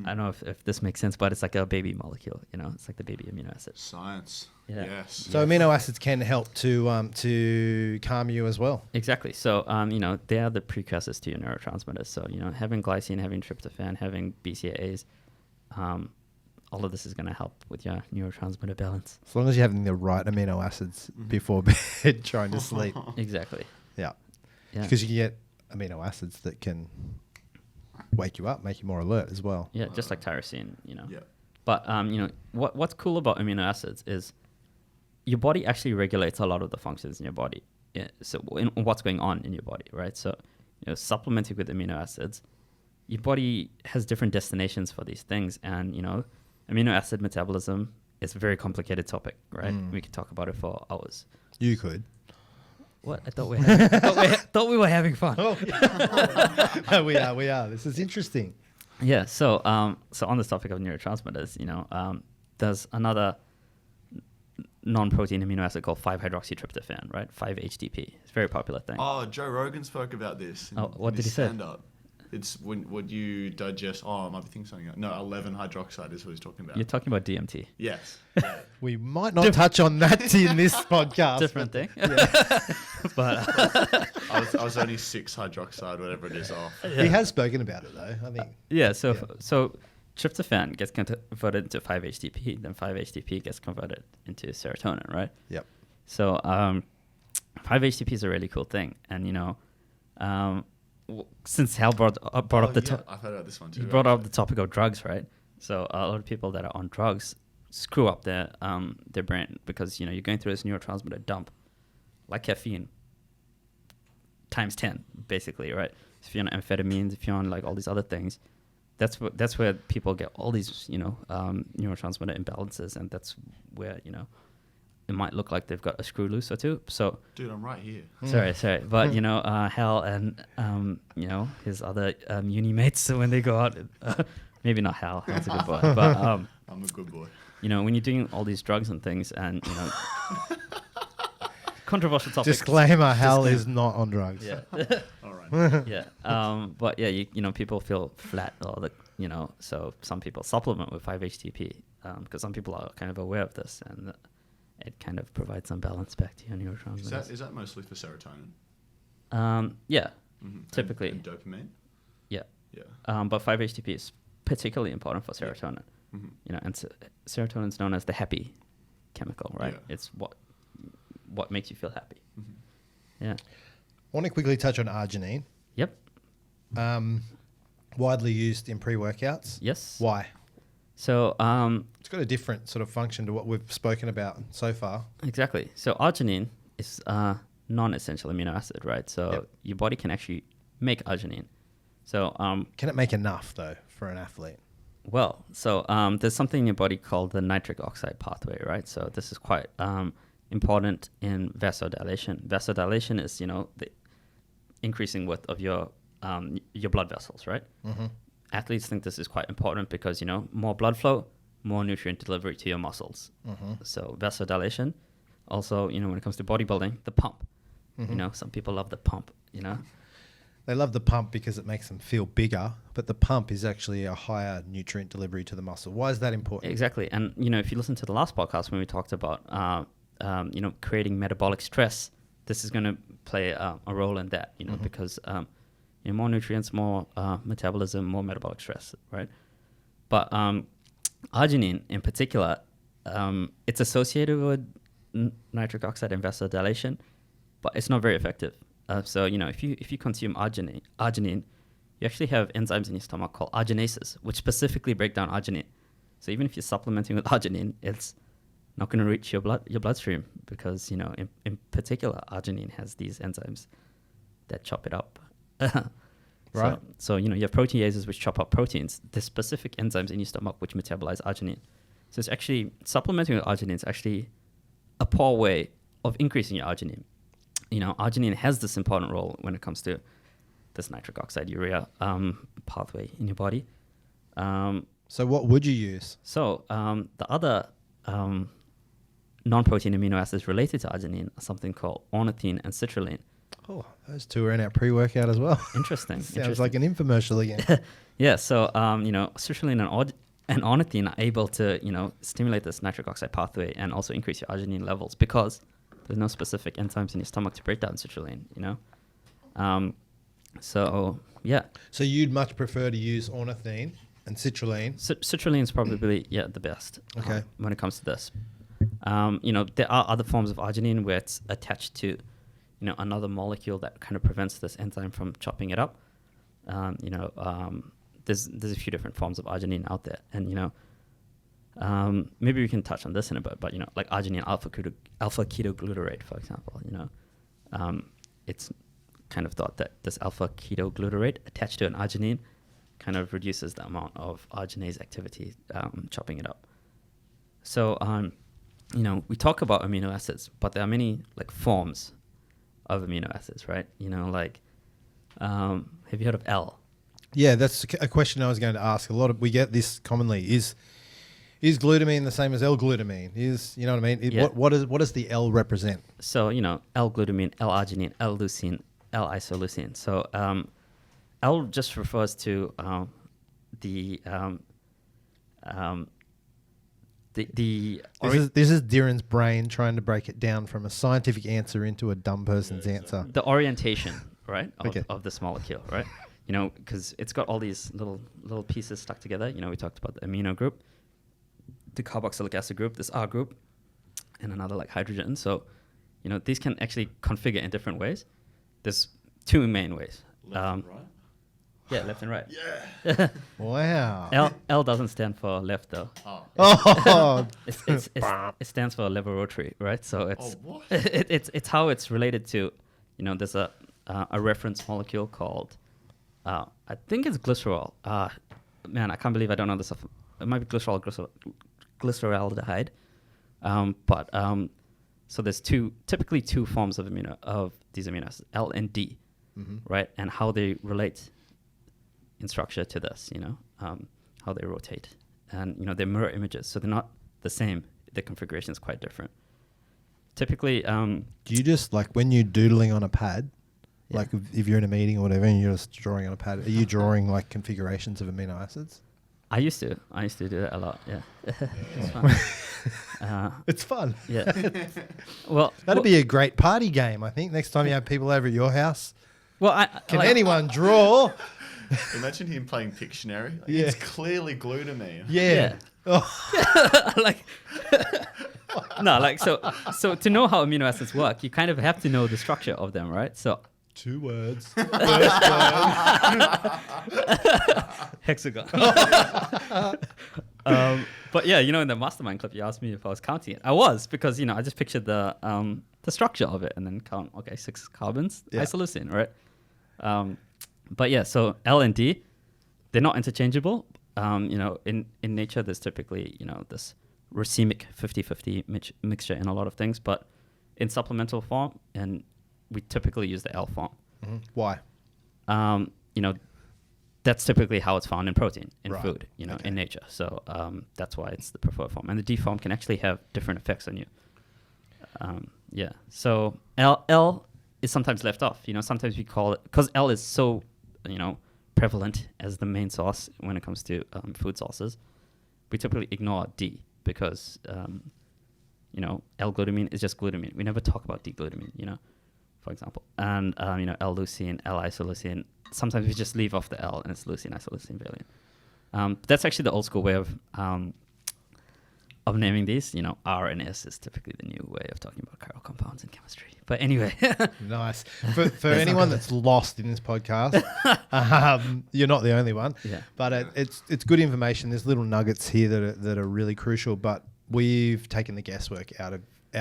I don't know if this makes sense, but it's like a baby molecule, it's like the baby amino acid. Science. Yeah. Yes. So amino acids can help to calm you as well. Exactly. So, they are the precursors to your neurotransmitters. So, having glycine, having tryptophan, having BCAAs, all of this is going to help with your neurotransmitter balance. As long as you're having the right amino acids before bed, trying to sleep. Exactly. Yeah. Yeah. Because you can get amino acids that can wake you up, make you more alert as well. Yeah, just like tyrosine, Yeah. But what's cool about amino acids is your body actually regulates a lot of the functions in your body. Yeah, so in what's going on in your body, right? So supplementing with amino acids, your body has different destinations for these things, and amino acid metabolism is a very complicated topic, right? We could talk about it for hours. You could. What? I thought thought we were having fun. Oh. we are. This is interesting. Yeah. So on this topic of neurotransmitters, there's another non-protein amino acid called 5-hydroxytryptophan, right? 5-HTP. It's a very popular thing. Oh, Joe Rogan spoke about this. What did he say? Stand-up. It's when you digest. Oh, I might be thinking something else. No, 11-hydroxide is what he's talking about. You're talking about DMT. Yes. We might not touch on that in this podcast. Different thing. But I was only 6-hydroxide, whatever it is, off. He has spoken about it though, I think. Yeah. So tryptophan gets converted into 5-HTP, then 5-HTP gets converted into serotonin, right? Yep. So 5-HTP is a really cool thing, and since Hal brought up the I've heard about this one too. he brought up the topic of drugs, right? So a lot of people that are on drugs screw up their brain because you're going through this neurotransmitter dump, like caffeine, times 10, basically, right? If you're on amphetamines, if you're on like all these other things, that's where people get all these neurotransmitter imbalances, and that's where it might look like they've got a screw loose or two. So, dude, I'm right here. Sorry, but Hal and his other uni mates when they go out, maybe not Hal. Hal's a good boy, but I'm a good boy. when you're doing all these drugs and things, and controversial topic. Disclaimer: Hal is not on drugs. Yeah. All right. Yeah. But yeah, people feel flat, or so some people supplement with 5-HTP because some people are kind of aware of this, and it kind of provides some balance back to your neurotransmitters. Is that mostly for serotonin? Yeah. Mm-hmm. Typically. And dopamine? Yeah. Yeah. But 5-HTP is particularly important for serotonin. Yeah. Mm-hmm. And serotonin is known as the happy chemical, right? Yeah. It's what makes you feel happy. Mm-hmm. Yeah. I want to quickly touch on arginine. Yep. Widely used in pre-workouts. Yes. Why? So It's got a different sort of function to what we've spoken about so far. exactly. So arginine is a non-essential amino acid, right? So your body can actually make arginine. So Can it make enough though for an athlete? there's something in your body called the nitric oxide pathway, right? So this is quite important in vasodilation. Vasodilation is the increasing width of your blood vessels, right? Mm-hmm. Athletes think this is quite important because more blood flow, more nutrient delivery to your muscles. Mm-hmm. So vasodilation. Also, when it comes to bodybuilding, the pump. Mm-hmm. Some people love the pump. They love the pump because it makes them feel bigger, but the pump is actually a higher nutrient delivery to the muscle. Why is that important? Exactly. And if you listen to the last podcast when we talked about creating metabolic stress, this is going to play a role in that. Because more nutrients, more metabolism, more metabolic stress, right? But arginine in particular, it's associated with nitric oxide and vasodilation, but it's not very effective. So if you consume arginine, you actually have enzymes in your stomach called arginases, which specifically break down arginine. So even if you're supplementing with arginine, it's not going to reach your bloodstream because in particular arginine has these enzymes that chop it up. Right. So you have proteases which chop up proteins. There's specific enzymes in your stomach which metabolize arginine. So it's actually supplementing with arginine is actually a poor way of increasing your arginine. Arginine has this important role when it comes to this nitric oxide urea pathway in your body. So what would you use? So the other non-protein amino acids related to arginine are something called ornithine and citrulline. Oh, those two are in our pre-workout as well. Interesting. Sounds like an infomercial again. Yeah. So citrulline and ornithine are able to stimulate this nitric oxide pathway and also increase your arginine levels because there's no specific enzymes in your stomach to break down citrulline. So yeah. So you'd much prefer to use ornithine and citrulline. Citrulline is probably the best. Okay. When it comes to this, there are other forms of arginine where it's attached to another molecule that kind of prevents this enzyme from chopping it up. There's a few different forms of arginine out there, and Maybe we can touch on this in a bit, but like arginine alpha ketoglutarate, for example, it's kind of thought that this alpha ketoglutarate attached to an arginine kind of reduces the amount of arginase activity, chopping it up. So, we talk about amino acids, but there are many like forms of amino acids, right? Have you heard of L? Yeah, that's a question I was going to ask. We get this commonly. Is glutamine the same as L-glutamine? You know what I mean? Yeah. What does the L represent? So, L-glutamine, L-arginine, L-leucine, L-isoleucine. So, L just refers to this is Dhiren's brain trying to break it down from a scientific answer into a dumb person's answer. The orientation, right, Okay. of this molecule, right? Because it's got all these little pieces stuck together. We talked about the amino group, the carboxylic acid group, this R group, and another like hydrogen. So, these can actually configure in different ways. There's two main ways. Left and right? Yeah, left and right. Yeah. Wow. L doesn't stand for left though. Oh, It stands for lever rotary, right? So it's what? it's how it's related to, there's a reference molecule called, I think it's glycerol. Man, I can't believe I don't know this stuff. It might be glycerol, glyceraldehyde. So there's typically two forms of these amino acids, L and D, right? And how they relate in structure to this, how they rotate. And, they're mirror images, so they're not the same. The configuration is quite different. Typically... do you just, like, when you're doodling on a pad, like if you're in a meeting or whatever and you're just drawing on a pad, are you drawing, like, configurations of amino acids? I used to do that a lot, yeah. It's fun. It's fun. Yeah. Well... That'd be a great party game, I think, next time you have people over at your house. Well, Can anyone draw? Imagine him playing Pictionary. Like, Yeah. It's clearly glutamine. Yeah. Oh. So to know how amino acids work, you kind of have to know the structure of them, right? So 2 words. hexagon. But yeah, in the Mastermind clip, you asked me if I was counting it. I was, because I just pictured the structure of it and then count. Okay, 6 carbons, isoleucine, right? But yeah, so L and D, they're not interchangeable. In nature, there's typically, this racemic 50-50 mixture in a lot of things, but in supplemental form, and we typically use the L form. Mm-hmm. Why? That's typically how it's found in protein, in Right. food, Okay. in nature. So that's why it's the preferred form. And the D form can actually have different effects on you. So L is sometimes left off. Sometimes we call it, because L is so, prevalent as the main source when it comes to food sources, we typically ignore D because, L-glutamine is just glutamine. We never talk about D-glutamine, for example. And, L-leucine, L-isoleucine, sometimes we just leave off the L and it's leucine, isoleucine, valine. That's actually the old school way of naming these. R and S is typically the new way of talking about chiral compounds in chemistry. But anyway. Nice. For anyone that's lost in this podcast, you're not the only one. Yeah. But it's good information. There's little nuggets here that are really crucial. But we've taken the guesswork out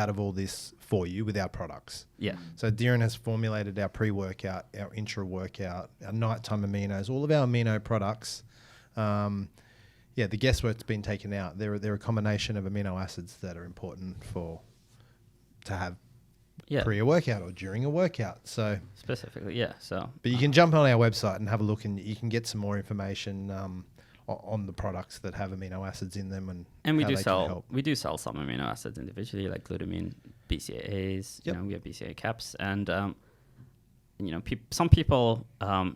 of all this for you with our products. Yeah. So Dhiren has formulated our pre-workout, our intra-workout, our nighttime aminos, all of our amino products. The guesswork's been taken out. They're a combination of amino acids that are important to have pre a workout or during a workout. So specifically, yeah. So, but you can jump on our website and have a look, and you can get some more information on the products that have amino acids in them, and we how do they can sell help. we do sell some amino acids individually, like glutamine, BCAAs. Yep. We have BCAA caps, and some people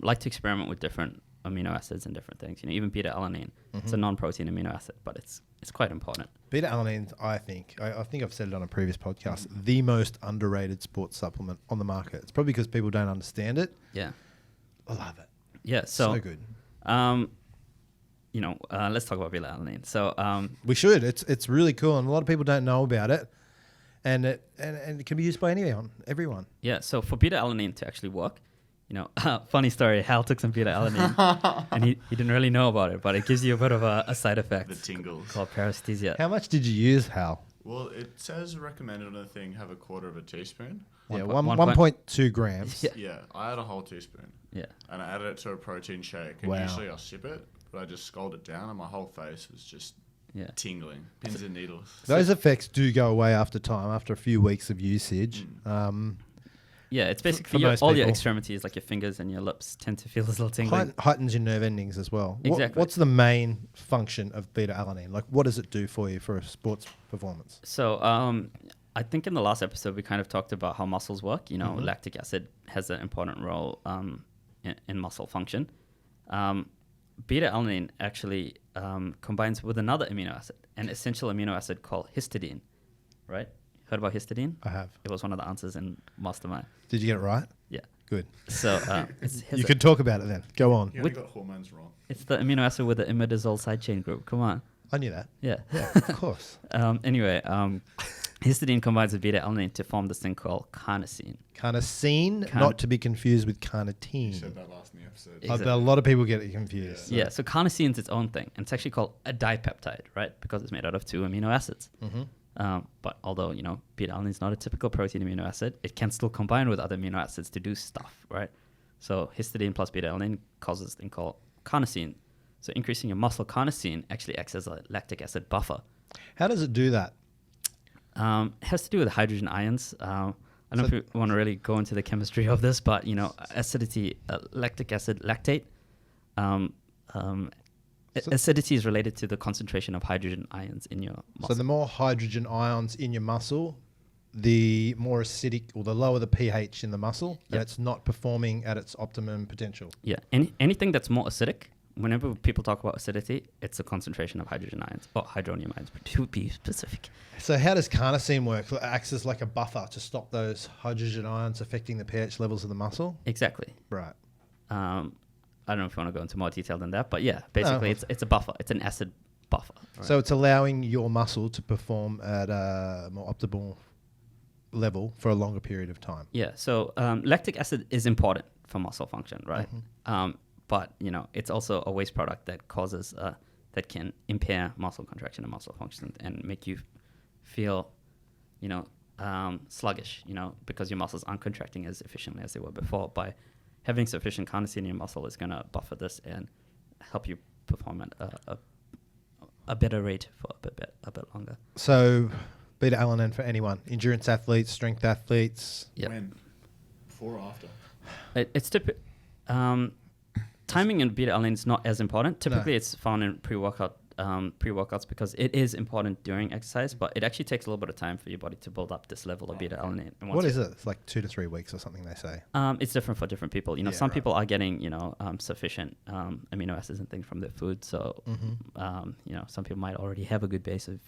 like to experiment with different amino acids and different things. Even beta-alanine. It's a non-protein amino acid, but it's quite important. Beta-alanine, I think I've said it on a previous podcast, the most underrated sports supplement on the market. It's probably because people don't understand it. Yeah. I love it. Yeah. So good. Let's talk about beta-alanine. So we should. It's really cool, and a lot of people don't know about it. And it can be used by everyone. Yeah. So for beta-alanine to actually work, funny story. Hal took some beta-alanine, and he didn't really know about it, but it gives you a bit of a side effect The tingles. called paresthesia. How much did you use, Hal? Well, it says recommended on the thing, have a quarter of a teaspoon. Yeah, 1.2 grams. Yeah. Yeah, I had a whole teaspoon. Yeah. And I added it to a protein shake. And Wow. usually I'll sip it, but I just sculled it down and my whole face was just Yeah. tingling. Pins and needles. Those effects do go away after time, after a few weeks of usage. Yeah, it's for basically most all your people. extremities, like your fingers and your lips, tend to feel a little tingling. Heightens your nerve endings as well. Exactly. What's the main function of beta-alanine? Like, what does it do for you for a sports performance? So I think in the last episode we kind of talked about how muscles work. Lactic acid has an important role in muscle function. Beta-alanine actually combines with another amino acid, an essential amino acid called histidine, right? Heard about histidine? I have. It was one of the answers in Mastermind. Did you get it right? Yeah. Good. So You could talk about it then. Go on. You only got hormones wrong. it's the amino acid with the imidazole side chain group. Come on. I knew that. Yeah. Yeah, of course. Anyway, histidine combines with beta-alanine to form this thing called carnosine. Carnosine, not to be confused with carnitine. You said that last in the episode. Exactly. A lot of people get it confused. Yeah, so carnosine is its own thing. And it's actually called a dipeptide, right? Because it's made out of 2 amino acids. But although, beta-alanine is not a typical protein amino acid, it can still combine with other amino acids to do stuff, right? So histidine plus beta-alanine causes this thing called carnosine. So increasing your muscle carnosine actually acts as a lactic acid buffer. How does it do that? It has to do with hydrogen ions. I don't know if you want to really go into the chemistry of this, but acidity, lactic acid, lactate. Acidity is related to the concentration of hydrogen ions in your muscle. So the more hydrogen ions in your muscle, the more acidic, or the lower the pH in the muscle, and it's not performing at its optimum potential. Yeah, anything that's more acidic, whenever people talk about acidity, it's a concentration of hydrogen ions, or hydronium ions, to be specific. So how does carnosine work? It acts as like a buffer to stop those hydrogen ions affecting the pH levels of the muscle? Exactly. Right. I don't know if you want to go into more detail than that, but yeah, basically it's a buffer. It's an acid buffer. Right? So it's allowing your muscle to perform at a more optimal level for a longer period of time. Yeah, so lactic acid is important for muscle function, right? But it's also a waste product that causes that can impair muscle contraction and muscle function and make you feel, sluggish, because your muscles aren't contracting as efficiently as they were before. By having sufficient carnosine in your muscle is going to buffer this and help you perform at a better rate for a bit longer. So beta-alanine for anyone, endurance athletes, strength athletes. Yeah. When? Before or after? It's typical. Timing in beta-alanine is not as important. Typically, it's found in pre-workouts because it is important during exercise, but it actually takes a little bit of time for your body to build up this level of beta-alanine. And What is it? It's like 2 to 3 weeks or something, they say. It's different for different people. Some people are getting, sufficient amino acids and things from their food. So, some people might already have a good base of,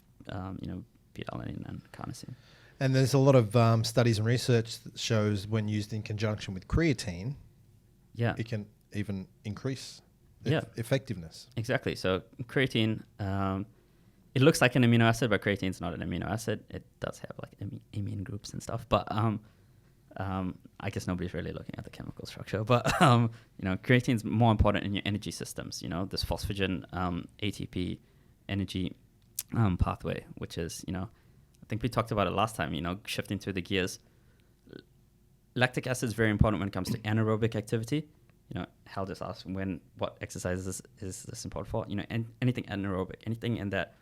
beta-alanine and carnosine. And there's a lot of studies and research that shows when used in conjunction with creatine, it can even increase effectiveness. Exactly. So creatine, it looks like an amino acid, but creatine is not an amino acid. It does have like amine groups and stuff, but I guess nobody's really looking at the chemical structure. But creatine is more important in your energy systems. This phosphagen ATP energy pathway, which is I think we talked about it last time. Shifting through the gears. Lactic acid is very important when it comes to anaerobic activity. Hal just asked what exercises is this important for? Anything anaerobic, anything in that,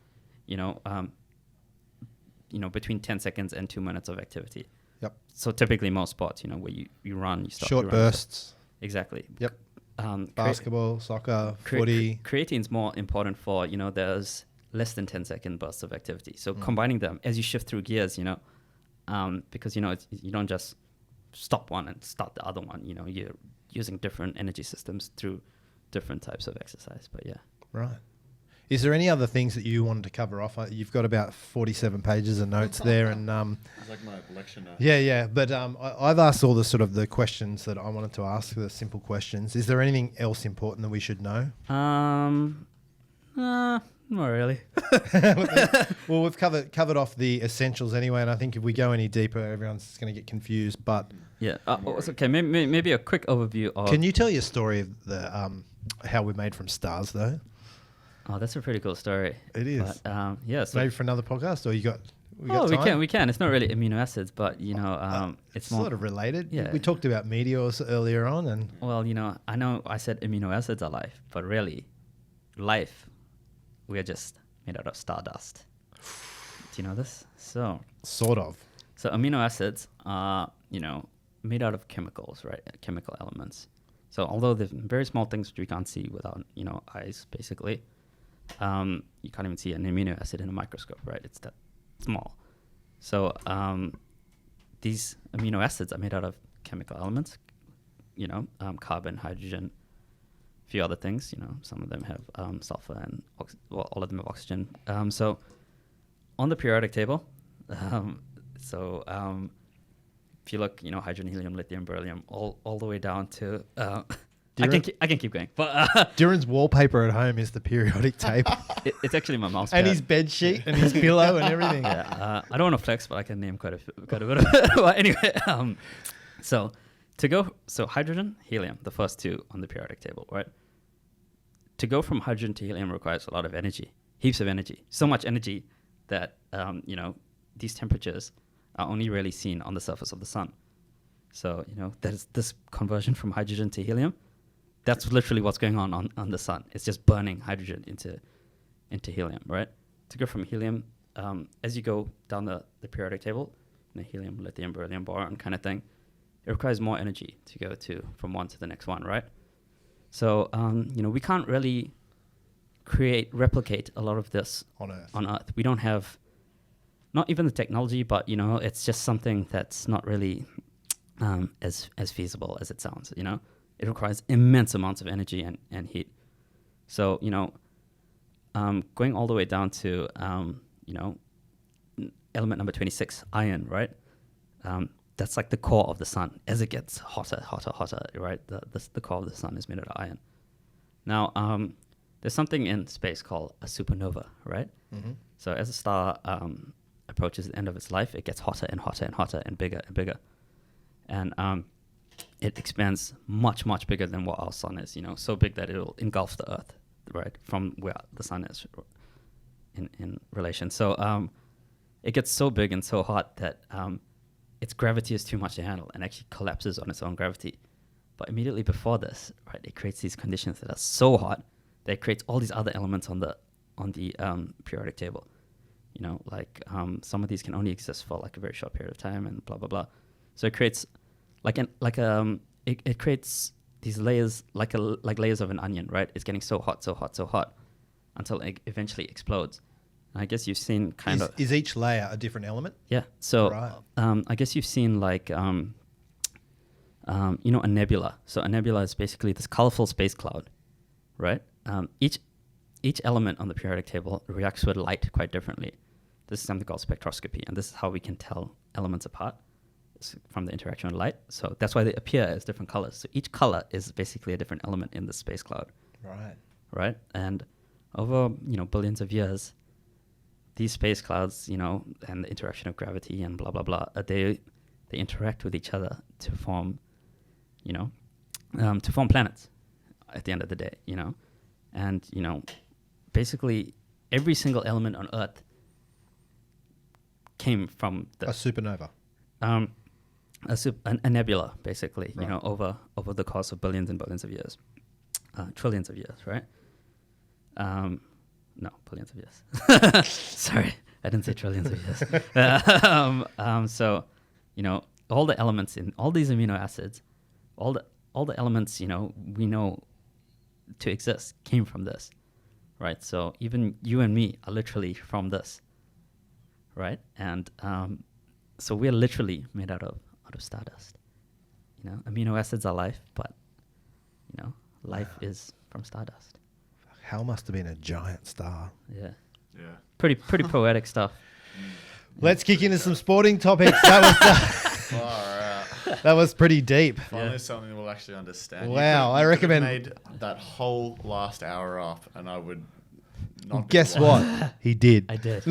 between 10 seconds and 2 minutes of activity. Yep. So typically most sports, where you run, you stop. Short bursts. Exactly. Yep. Basketball, soccer, footy. Creatine's more important for, there's less than 10-second bursts of activity. So combining them as you shift through gears, because, you don't just stop one and start the other one. You're using different energy systems through different types of exercise. But yeah. Right. Is there any other things that you wanted to cover off? You've got about 47 pages of notes there, and It's like my lecture notes. yeah. But I've asked all the sort of the questions that I wanted to ask, the simple questions. Is there anything else important that we should know? Not really. Well, we've covered off the essentials anyway, and I think if we go any deeper, everyone's just going to get confused. But Yeah. Okay. Maybe a quick overview of. can you tell your story of the how we're made from stars, though? Oh, that's a pretty cool story. It is. But, yeah. So Maybe for another podcast, or we got time? we can. It's not really amino acids, but it's more sort of related. Yeah. We talked about meteors earlier on, and Well, I know I said amino acids are life, but really, life, we are just made out of stardust. Do you know this? So sort of. amino acids are, made out of chemicals, right? Chemical elements. So although they're very small things which we can't see without, eyes, basically, you can't even see an amino acid in a microscope, right? It's that small. So these amino acids are made out of chemical elements, carbon, hydrogen, a few other things. Some of them have sulfur and all of them have oxygen. So on the periodic table, if you look, hydrogen, helium, lithium, beryllium, all the way down to I can keep going, but Dhiren's wallpaper at home is the periodic table, it's actually my mouse and pad. his bed sheet, and his pillow, and everything. Yeah, I don't want to flex, but I can name quite a bit of it. But anyway, so hydrogen, helium, the first two on the periodic table, right? To go from hydrogen to helium requires a lot of energy, heaps of energy, so much energy that these temperatures are only really seen on the surface of the sun. So there's this conversion from hydrogen to helium. That's literally what's going on the sun. It's just burning hydrogen into helium, right? To go from helium, as you go down the periodic table, helium, lithium, beryllium, boron kind of thing, it requires more energy to go from one to the next one, right? So we can't really replicate a lot of this On Earth. On Earth, we don't have not even the technology, but it's just something that's not really as feasible as it sounds. It requires immense amounts of energy and heat. So, going all the way down to, element number 26, iron, right? That's like the core of the sun. As it gets hotter, right? The core of the sun is made out of iron. Now, there's something in space called a supernova, right? Mm-hmm. So as a star approaches the end of its life, it gets hotter and hotter and hotter and bigger and bigger. And it expands much, much bigger than what our sun is, so big that it'll engulf the Earth, right, from where the sun is in relation. So it gets so big and so hot that its gravity is too much to handle and actually collapses on its own gravity. But immediately before this, right, it creates these conditions that are so hot that it creates all these other elements on the periodic table. Some of these can only exist for like a very short period of time and blah blah blah. So it creates it creates these layers like layers of an onion, right? It's getting so hot until it eventually explodes. And I guess you've seen Is each layer a different element? Yeah. So Right. I guess you've seen a nebula. So a nebula is basically this colorful space cloud, right? Each element on the periodic table reacts with light quite differently. This is something called spectroscopy, and this is how we can tell elements apart from the interaction with light. So that's why they appear as different colors. So each color is basically a different element in the space cloud. Right? And over, billions of years, these space clouds, and the interaction of gravity and blah, blah, blah, they interact with each other to form, planets at the end of the day, And, basically every single element on Earth came from A supernova. A nebula, basically, Right. over the course of billions and billions of years, trillions of years, right? No, billions of years. Sorry, I didn't say trillions of years. So, all the elements in all these amino acids, all the elements, we know to exist came from this, right? So even you and me are literally from this, right? And so we're literally made out of stardust. Amino acids are life, but life is from stardust. Hal must have been a giant star. Yeah. Yeah. Pretty poetic stuff. Let's kick into some sporting topics. That was that was pretty deep. Finally, something we'll actually understand. Wow, I you could have recommend- made that whole last hour up, and I would not. Guess been one. what? He did. I did.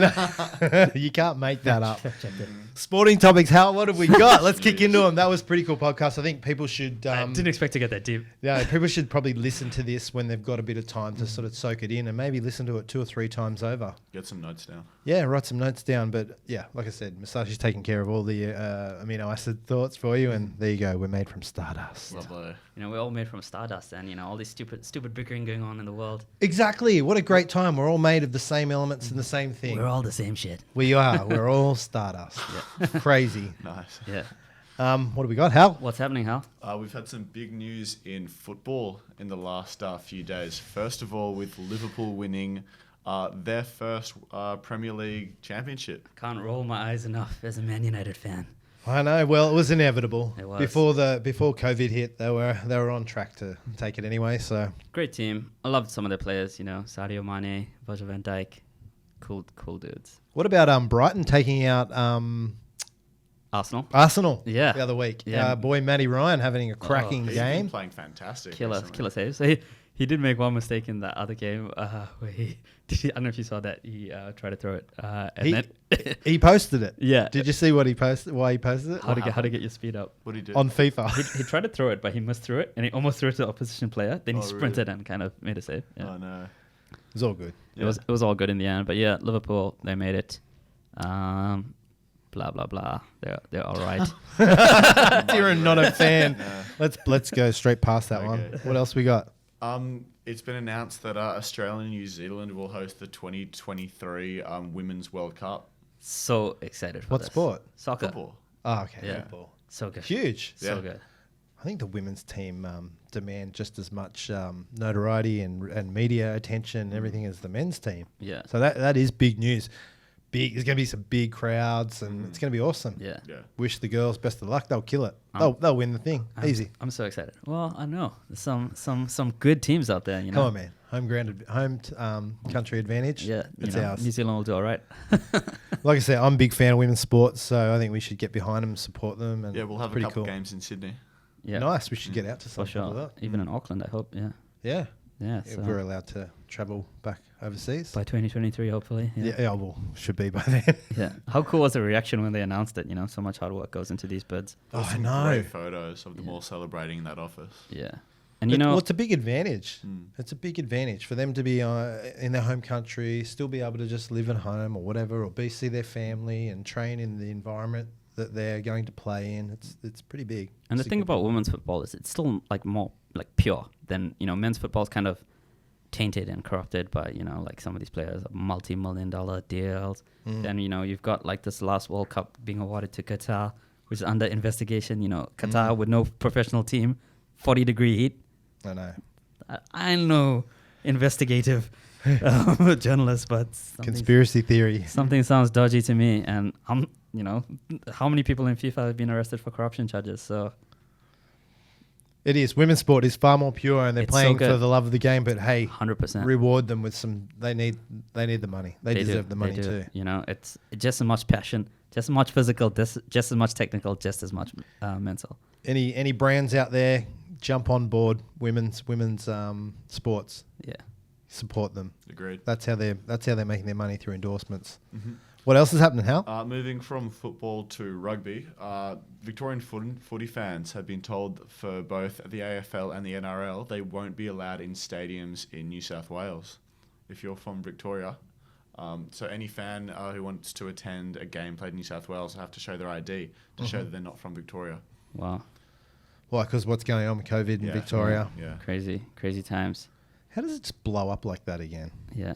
You can't make that up. Checked it. Sporting topics, Hal, what have we got? Let's kick into them. That was a pretty cool podcast. I think people should... I didn't expect to get that deep. Yeah, people should probably listen to this when they've got a bit of time to sort of soak it in and maybe listen to it 2 or 3 times over. Get some notes down. Yeah, write some notes down. But yeah, like I said, Musashi's taking care of all the amino acid thoughts for you. And there you go. We're made from stardust. Lovely. You know, we're all made from stardust, and you know all these stupid bickering going on in the world. Exactly. What a great time. We're all made of the same elements and the same thing. We're all the same shit. We are. We're all stardust. Crazy. Nice. Yeah. What do we got, Hal? What's happening, Hal? We've had some big news in football in the last few days. First of all, with Liverpool winning their first Premier League championship. Can't roll my eyes enough as a Man United fan. I know. Well, it was inevitable. It was. Before COVID hit, they were on track to take it anyway. So Great team. I loved some of their players. You know, Sadio Mane, Virgil van Dijk, cool dudes. what about Brighton taking out Arsenal, Yeah. the other week? Yeah. Boy Matty Ryan having a cracking He's been game. playing fantastic. killer recently. saves. So he did make one mistake in that other game where I don't know if you saw that he tried to throw it and He, then he posted it. Yeah. Did you see what he posted? Why he posted it? how to get your speed up. What did he do? On FIFA. He tried to throw it, but he missed through it, and he almost threw it to the opposition player. Then he Oh, sprinted and kind of made a save. Yeah. Oh, no. It was all good. It was all good in the end. But yeah, Liverpool, they made it. Blah blah blah. They're all right. You're not a fan. Yeah. Let's go straight past that one. Okay. What else we got? It's been announced that Australia and New Zealand will host the 2023 Women's World Cup. So excited for What this. sport? Soccer. Football. Oh, okay. Yeah. Football. So good. Huge. So Yeah. good. I think the women's team demand just as much notoriety and media attention and everything as the men's team. Yeah. So that is big news. Big. There's going to be some big crowds, and it's going to be awesome. Yeah. Yeah. Wish the girls best of luck. They'll kill it. They'll win the thing. Easy. I'm so excited. Well, I know there's some good teams out there. You know. Come on, man. Home country advantage. Yeah. It's you know, ours. New Zealand will do all right. Like I said, I'm a big fan of women's sports, so I think we should get behind them, support them, and Yeah, we'll have a pretty couple cool. games in Sydney. Yeah. Nice. We should get out to For some of sure. that. Even in Auckland, I hope. Yeah. Yeah. Yeah. If So we're allowed to travel back overseas. by 2023, hopefully. Yeah, well, should be by then. Yeah. How cool was the reaction when they announced it? You know, so much hard work goes into these bids. There was I some know. great photos of them all celebrating in that office. Yeah. And you know, well, it's a big advantage. Mm. It's a big advantage for them to be in their home country, still be able to just live at home or whatever, or see their family and train in the environment that they're going to play in. It's pretty big. and the It's a thing good- about women's football is it's still like more like pure than, you know, men's football is kind of tainted and corrupted by, you know, like some of these players, multi-million-dollar deals. Then, you know, you've got like this last World Cup being awarded to Qatar, which is under investigation. You know, Qatar with no professional team, 40-degree heat. I know. I know investigative journalists, but Conspiracy theory. something sounds dodgy to me. And you know, how many people in FIFA have been arrested for corruption charges? So It is. Women's sport is far more pure, and they're It's so playing for good. the love of the game. But hey, 100%. reward them with some. They need the money. They deserve the money They do. too. You know, it's just as much passion, just as much physical, just as much technical, just as much mental. Any brands out there, jump on board women's sports. Yeah. Support them. Agreed. That's how they're making their money through endorsements. What else is happening, Hal? Moving from football to rugby, Victorian footy fans have been told for both the AFL and the NRL they won't be allowed in stadiums in New South Wales if you're from Victoria. So any fan who wants to attend a game played in New South Wales will have to show their ID to show that they're not from Victoria. Wow. Why? Because what's going on with COVID in Yeah. Victoria? Yeah. Crazy times. How does it just blow up like that again? Yeah.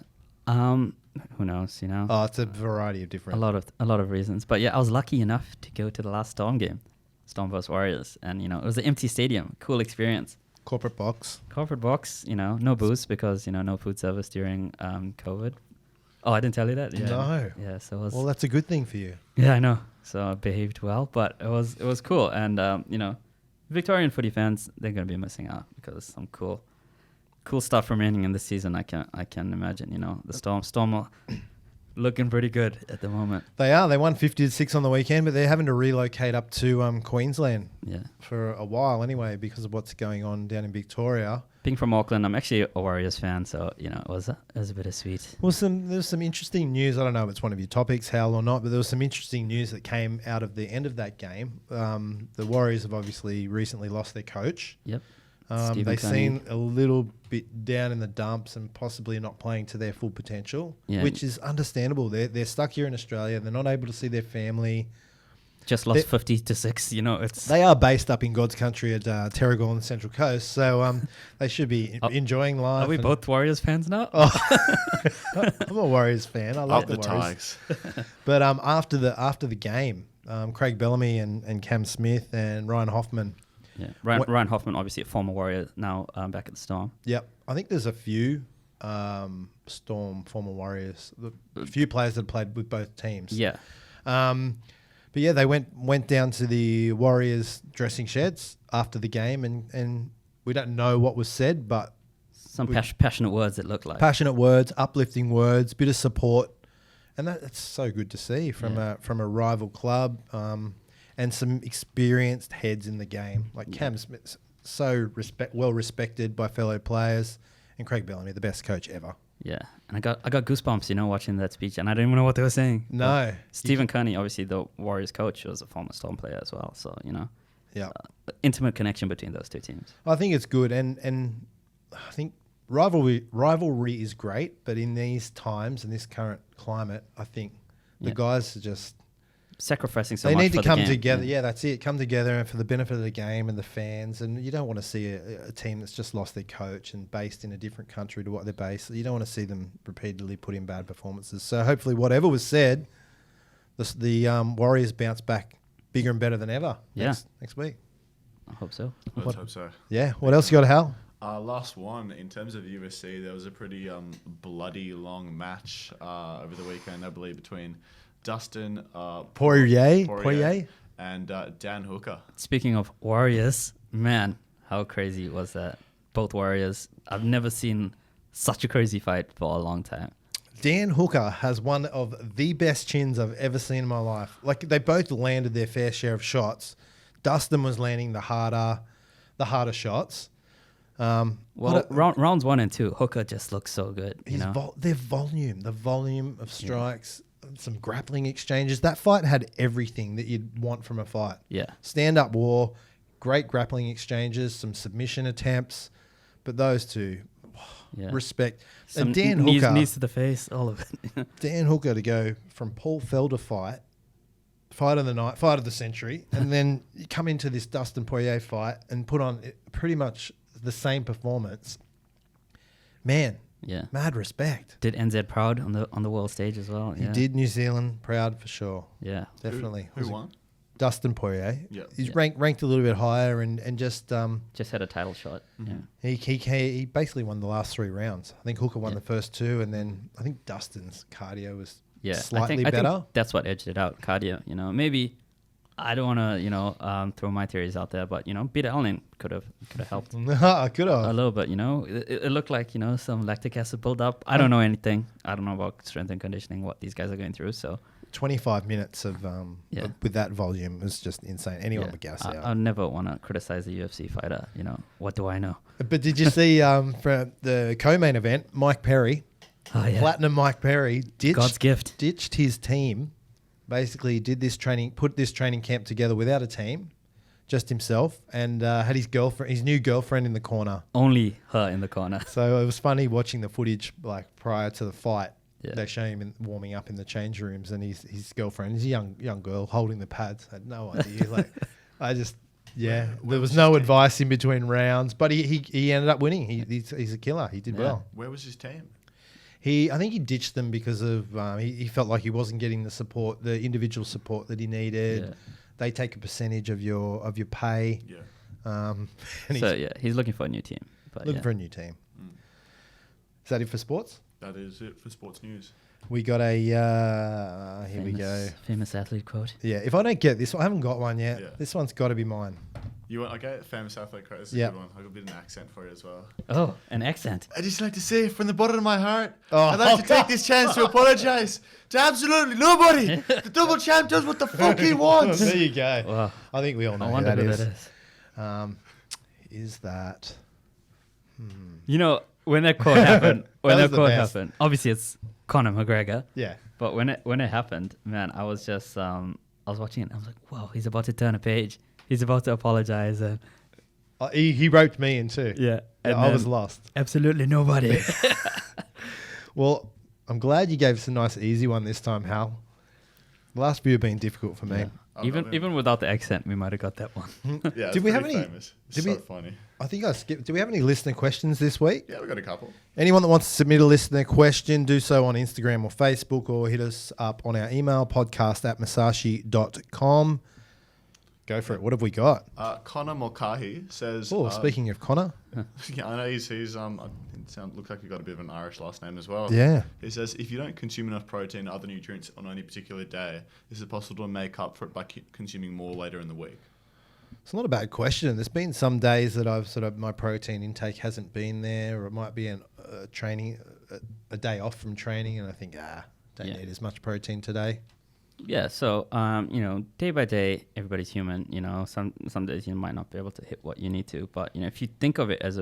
Who knows, you know? Oh, it's a variety of a different. lot of reasons. But yeah, I was lucky enough to go to the last Storm game, Storm vs Warriors, and you know, it was an empty stadium, cool experience. Corporate box. Corporate box, you know, no booze because, you know, no food service during COVID. Oh, I didn't tell you that? Yeah. No. Yeah, so it was Well, that's a good thing for you. yeah, I know. So I behaved well, but it was cool. And you know, Victorian footy fans, they're gonna be missing out because some cool stuff remaining in the season. I can imagine. You know, the Storm are looking pretty good at the moment. They are. They won 50-6 on the weekend, but they're having to relocate up to Queensland Yeah. for a while anyway because of what's going on down in Victoria. Being from Auckland, I'm actually a Warriors fan, so it was a bit of sweet. Well, there's some interesting news. I don't know if it's one of your topics, Hal, or not, but there was some interesting news that came out of the end of that game. The Warriors have obviously recently lost their coach. Yep. They seem a little bit down in the dumps and possibly not playing to their full potential, which is understandable. They're stuck here in Australia. They're not able to see their family. Just lost 50-6. It's they are based up in God's country at Terrigal on the Central Coast, so they should be enjoying life. Are we both Warriors fans now? I'm a Warriors fan. I love Up the the Warriors. Tigers. But after the game, Craig Bellamy and Cam Smith and Ryan Hoffman. Yeah, Ryan Hoffman, obviously a former Warrior, now back at the Storm. Yep, I think there's a few Storm former Warriors, a few players that played with both teams. Yeah. But yeah, they went down to the Warriors dressing sheds after the game, and we don't know what was said, but Some passionate words, it looked like. passionate words, uplifting words, bit of support, and that's so good to see from a rival club, and some experienced heads in the game. Like Cam Smith, so well respected by fellow players, and Craig Bellamy, the best coach ever. Yeah, and I got goosebumps, watching that speech, and I didn't even know what they were saying. No. Stephen Kearney, obviously the Warriors coach, was a former Storm player as well, so Yeah, intimate connection between those two teams. I think it's good, and I think rivalry is great, but in these times, in this current climate, I think the guys are just Sacrificing so they much need for to come the game. together. Yeah, that's it. Come together and for the benefit of the game and the fans. And you don't want to see a team that's just lost their coach and based in a different country to what they're based. You don't want to see them repeatedly put in bad performances. So hopefully, whatever was said, the Warriors bounce back bigger and better than ever. Next week. I hope so. Let's hope so. Yeah. What else you got, Hal? Last one, in terms of UFC, there was a pretty bloody long match over the weekend, I believe, between Dustin Poirier and Dan Hooker. Speaking of Warriors, man, how crazy was that? Both Warriors. I've never seen such a crazy fight for a long time. Dan Hooker has one of the best chins I've ever seen in my life. Like, they both landed their fair share of shots. Dustin was landing the harder shots. Rounds 1 and 2, Hooker just looks so good. The volume of strikes, some grappling exchanges. That fight had everything that you'd want from a fight. Yeah. Stand-up war, great grappling exchanges, some submission attempts. But those two, respect. Some and Dan knees Hooker, to the face, all of it. Dan Hooker to go from Paul Felder fight of the night, fight of the century, and then you come into this Dustin Poirier fight and put on pretty much the same performance. Man, mad respect. Did NZ proud on the world stage as well. He did New Zealand proud for sure. Yeah, definitely. Who won? Dustin Poirier. Yeah, he's ranked a little bit higher and just had a title shot. Mm-hmm. He basically won the last 3 rounds. I think Hooker won the first 2, and then I think Dustin's cardio was slightly better. I think that's what edged it out. Cardio, maybe I don't want to throw my theories out there, but beta alanine could have helped could have a little bit. It looked like some lactic acid buildup. I don't know anything. I don't know about strength and conditioning, what these guys are going through. So 25 minutes of with that volume was just insane. Anyone would gas out. I never want to criticize a UFC fighter. What do I know? But did you see for the co-main event, Mike Perry, Platinum Mike Perry, God's gift, ditched his team. Basically, put this training camp together without a team, just himself, and had his new girlfriend in the corner. Only her in the corner. So it was funny watching the footage prior to the fight. Yeah. They show him warming up in the change rooms, and his girlfriend, he's a young girl holding the pads. I had no idea. There was no advice in between rounds, but he ended up winning. He's a killer. He did well. Where was his team? I think he ditched them because of he felt like he wasn't getting the support, the individual support that he needed. Yeah. They take a percentage of your pay. Yeah. He's looking for a new team. Looking for a new team. Is that it for sports? That is it for sports news. We got a here we go. Famous athlete quote. Yeah, if I don't get this one, I haven't got one yet. Yeah. This one's got to be mine. You want? Okay, famous athlete quote. This is a good one. I've got a bit of an accent for you as well. Oh, an accent. I just like to say from the bottom of my heart, I'd like to take this chance to apologise to absolutely nobody. The double champ does what the fuck he wants. There you go. Wow. I think we all know who that is. is. Is that? You know, when that quote happened, was the best. obviously it's Conor McGregor. Yeah. But when it happened, man, I was just I was watching it. I was like, whoa, he's about to turn a page. He's about to apologize. And He roped me in too. yeah, and I was then lost. absolutely nobody. Well, I'm glad you gave us a nice easy one this time, Hal. The last few have been difficult for me. Yeah. Even without the accent, we might have got that one. Yeah, Did we have any? famous. Did so we? funny. I think I skipped. Do we have any listener questions this week? Yeah, we got a couple. Anyone that wants to submit a listener question, do so on Instagram or Facebook, or hit us up on our email, podcast@musashi.com. Go for it. What have we got? Connor Mulcahy says. Oh, speaking of Connor. Yeah, I know he's looks like he's got a bit of an Irish last name as well. Yeah. He says, if you don't consume enough protein or other nutrients on any particular day, is it possible to make up for it by consuming more later in the week? It's not a bad question. There's been some days that I've my protein intake hasn't been there, or it might be a day off from training, and I think, don't need as much protein today. Yeah, so day by day, everybody's human. You know, some days you might not be able to hit what you need to, but if you think of it as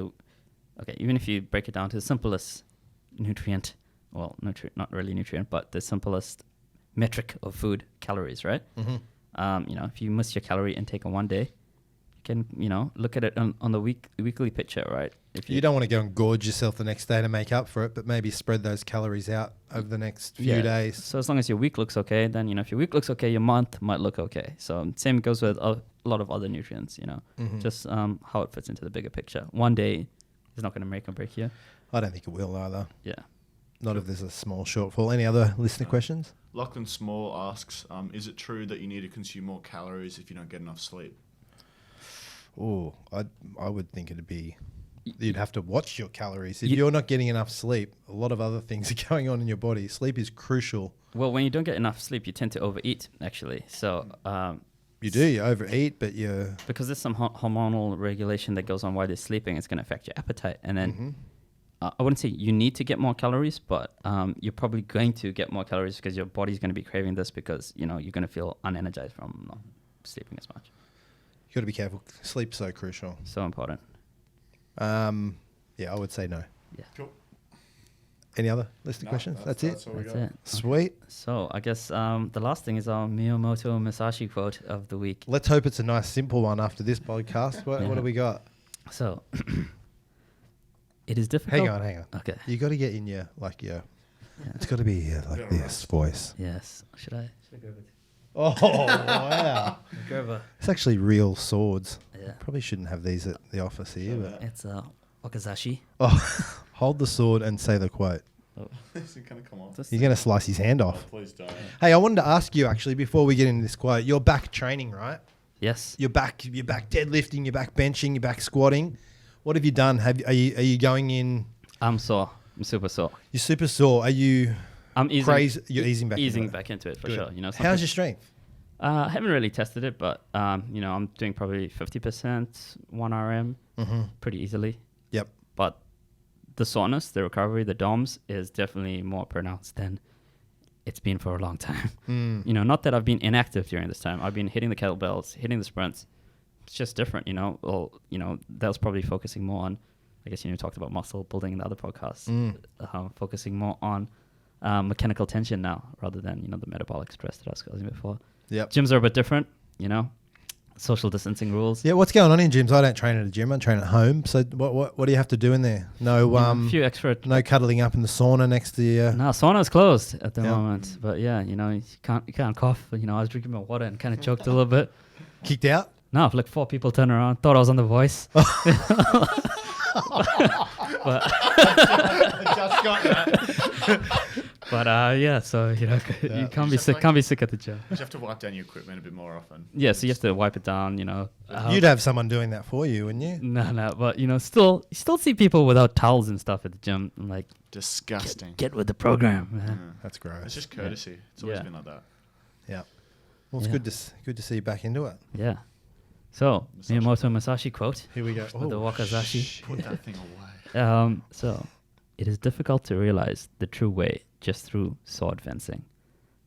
even if you break it down to the simplest nutrient, not really nutrient, but the simplest metric of food, calories, right? Mm-hmm. If you miss your calorie intake on one day, you can look at it on the weekly picture, right? If you don't want to go and gorge yourself the next day to make up for it, but maybe spread those calories out over the next few days. So as long as your week looks okay, then if your week looks okay, your month might look okay. So same goes with a lot of other nutrients. Just how it fits into the bigger picture. One day is not going to make or break you. I don't think it will either. Yeah. Not if there's a small shortfall. Any other listener questions? Lachlan Small asks, is it true that you need to consume more calories if you don't get enough sleep? Oh, I would think it'd be... You'd have to watch your calories. If you're not getting enough sleep, a lot of other things are going on in your body. Sleep is crucial. Well, when you don't get enough sleep, you tend to overeat, actually. So... you overeat, but because there's some hormonal regulation that goes on while you're sleeping, it's going to affect your appetite. And then I wouldn't say you need to get more calories, but you're probably going to get more calories because your body's going to be craving this because, you're going to feel unenergized from not sleeping as much. You got to be careful. Sleep's so crucial. So important. I would say no. Yeah. Cool. Any other listener questions? That's it? That's it. Sweet. So I guess the last thing is our Miyamoto Musashi quote of the week. Let's hope it's a nice simple one after this podcast. What do we got? So it is difficult. Hang on. Okay. You got to get in your it's got to be like this voice. Yes. Should I go with? Oh, wow. It's actually real swords. Yeah. Probably shouldn't have these at the office here. But It's Okazashi. oh, hold the sword and say the quote. Is it going to come off? You're going to slice his hand off. Oh, please don't. Hey, I wanted to ask you actually before we get into this quote. You're back training, right? Yes. You're back deadlifting. You're back benching. You're back squatting. What have you done? Are you going in? I'm sore. I'm super sore. You're super sore. Are you? I'm easing. Crazy. You're easing back. Back into it for Good. sure. How's your strength? I haven't really tested it, but I'm doing probably 50% 1 RM pretty easily. Yep. But the soreness, the recovery, the DOMS is definitely more pronounced than it's been for a long time. Not that I've been inactive during this time. I've been hitting the kettlebells, hitting the sprints. It's just different, Well, that was probably focusing more on, I guess, you talked about muscle building in the other podcasts, focusing more on mechanical tension now rather than, the metabolic stress that I was causing before. Yep. Gyms are a bit different, social distancing rules. Yeah, what's going on in gyms? I don't train at a gym. I train at home. So what do you have to do in there? No, a few extra. No cuddling up in the sauna next to you. No, sauna's closed at the moment. But yeah, you can't cough. I was drinking my water and kind of choked a little bit. Kicked out? No, like 4 people turned around, thought I was on The Voice. I just got that. But so you can't be sick. Can't be sick at the gym. You have to wipe down your equipment a bit more often. Yeah, so you have to wipe it down. You'd have someone doing that for you, wouldn't you? No, but you still see people without towels and stuff at the gym. I'm like, disgusting. Get with the program, man. Yeah, that's gross. It's just courtesy. It's always been like that. Yeah. Well, it's good to see you back into it. Yeah. So Miyamoto Musashi quote. Here we go. With the Wakazashi. Put that thing away. So it is difficult to realize the true way just through sword fencing.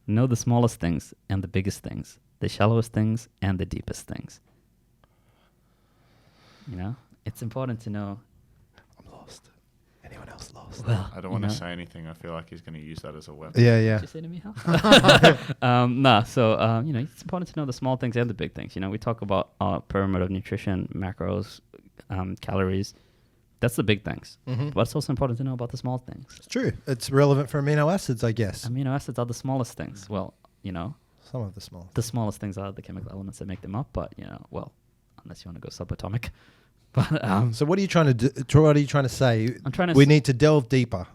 Know the smallest things and the biggest things, the shallowest things and the deepest things. It's important to know Anyone else lost? Well, I don't want to say anything. I feel like he's going to use that as a weapon. Yeah, yeah. Did you say to me, Hal? It's important to know the small things and the big things. We talk about pyramid of nutrition, macros, calories. That's the big things. But it's also important to know about the small things. It's true. It's relevant for amino acids, I guess. Amino acids are the smallest things. Well, Some of the small. the smallest things are the chemical elements that make them up. But, unless you want to go subatomic. But So what are you trying to do? What are you trying to say? I'm trying to We need to delve deeper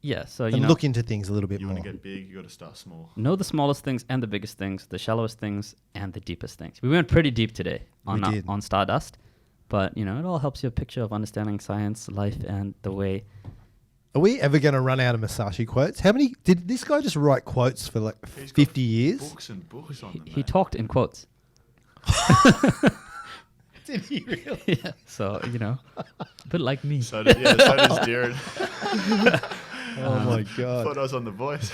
yeah, so and look into things a little bit You more. want to get big, you got to start small. know the smallest things and the biggest things, the shallowest things and the deepest things. We went pretty deep today on We did. on Stardust, but it all helps you a picture of understanding science, life, and the way. Are we ever going to run out of Musashi quotes? How many did this guy just write quotes for like He's got 50 years? Books and books on them. He talked in quotes. Did he really? Yeah, so a bit like me. So does Dhiren. Oh my god! Photos on The Voice.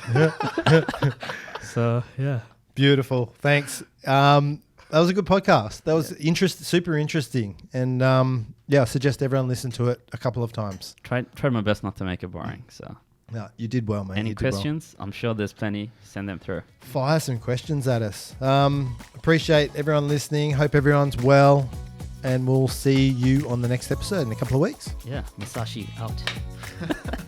So yeah, Beautiful. Thanks. That was a good podcast. That was super interesting, and I suggest everyone listen to it a couple of times. tried my best not to make it boring. So No, you did well, mate. any You did well. questions? I'm sure there's plenty. Send them through. Fire some questions at us. Appreciate everyone listening. Hope everyone's well. And we'll see you on the next episode in a couple of weeks. Yeah, Musashi out.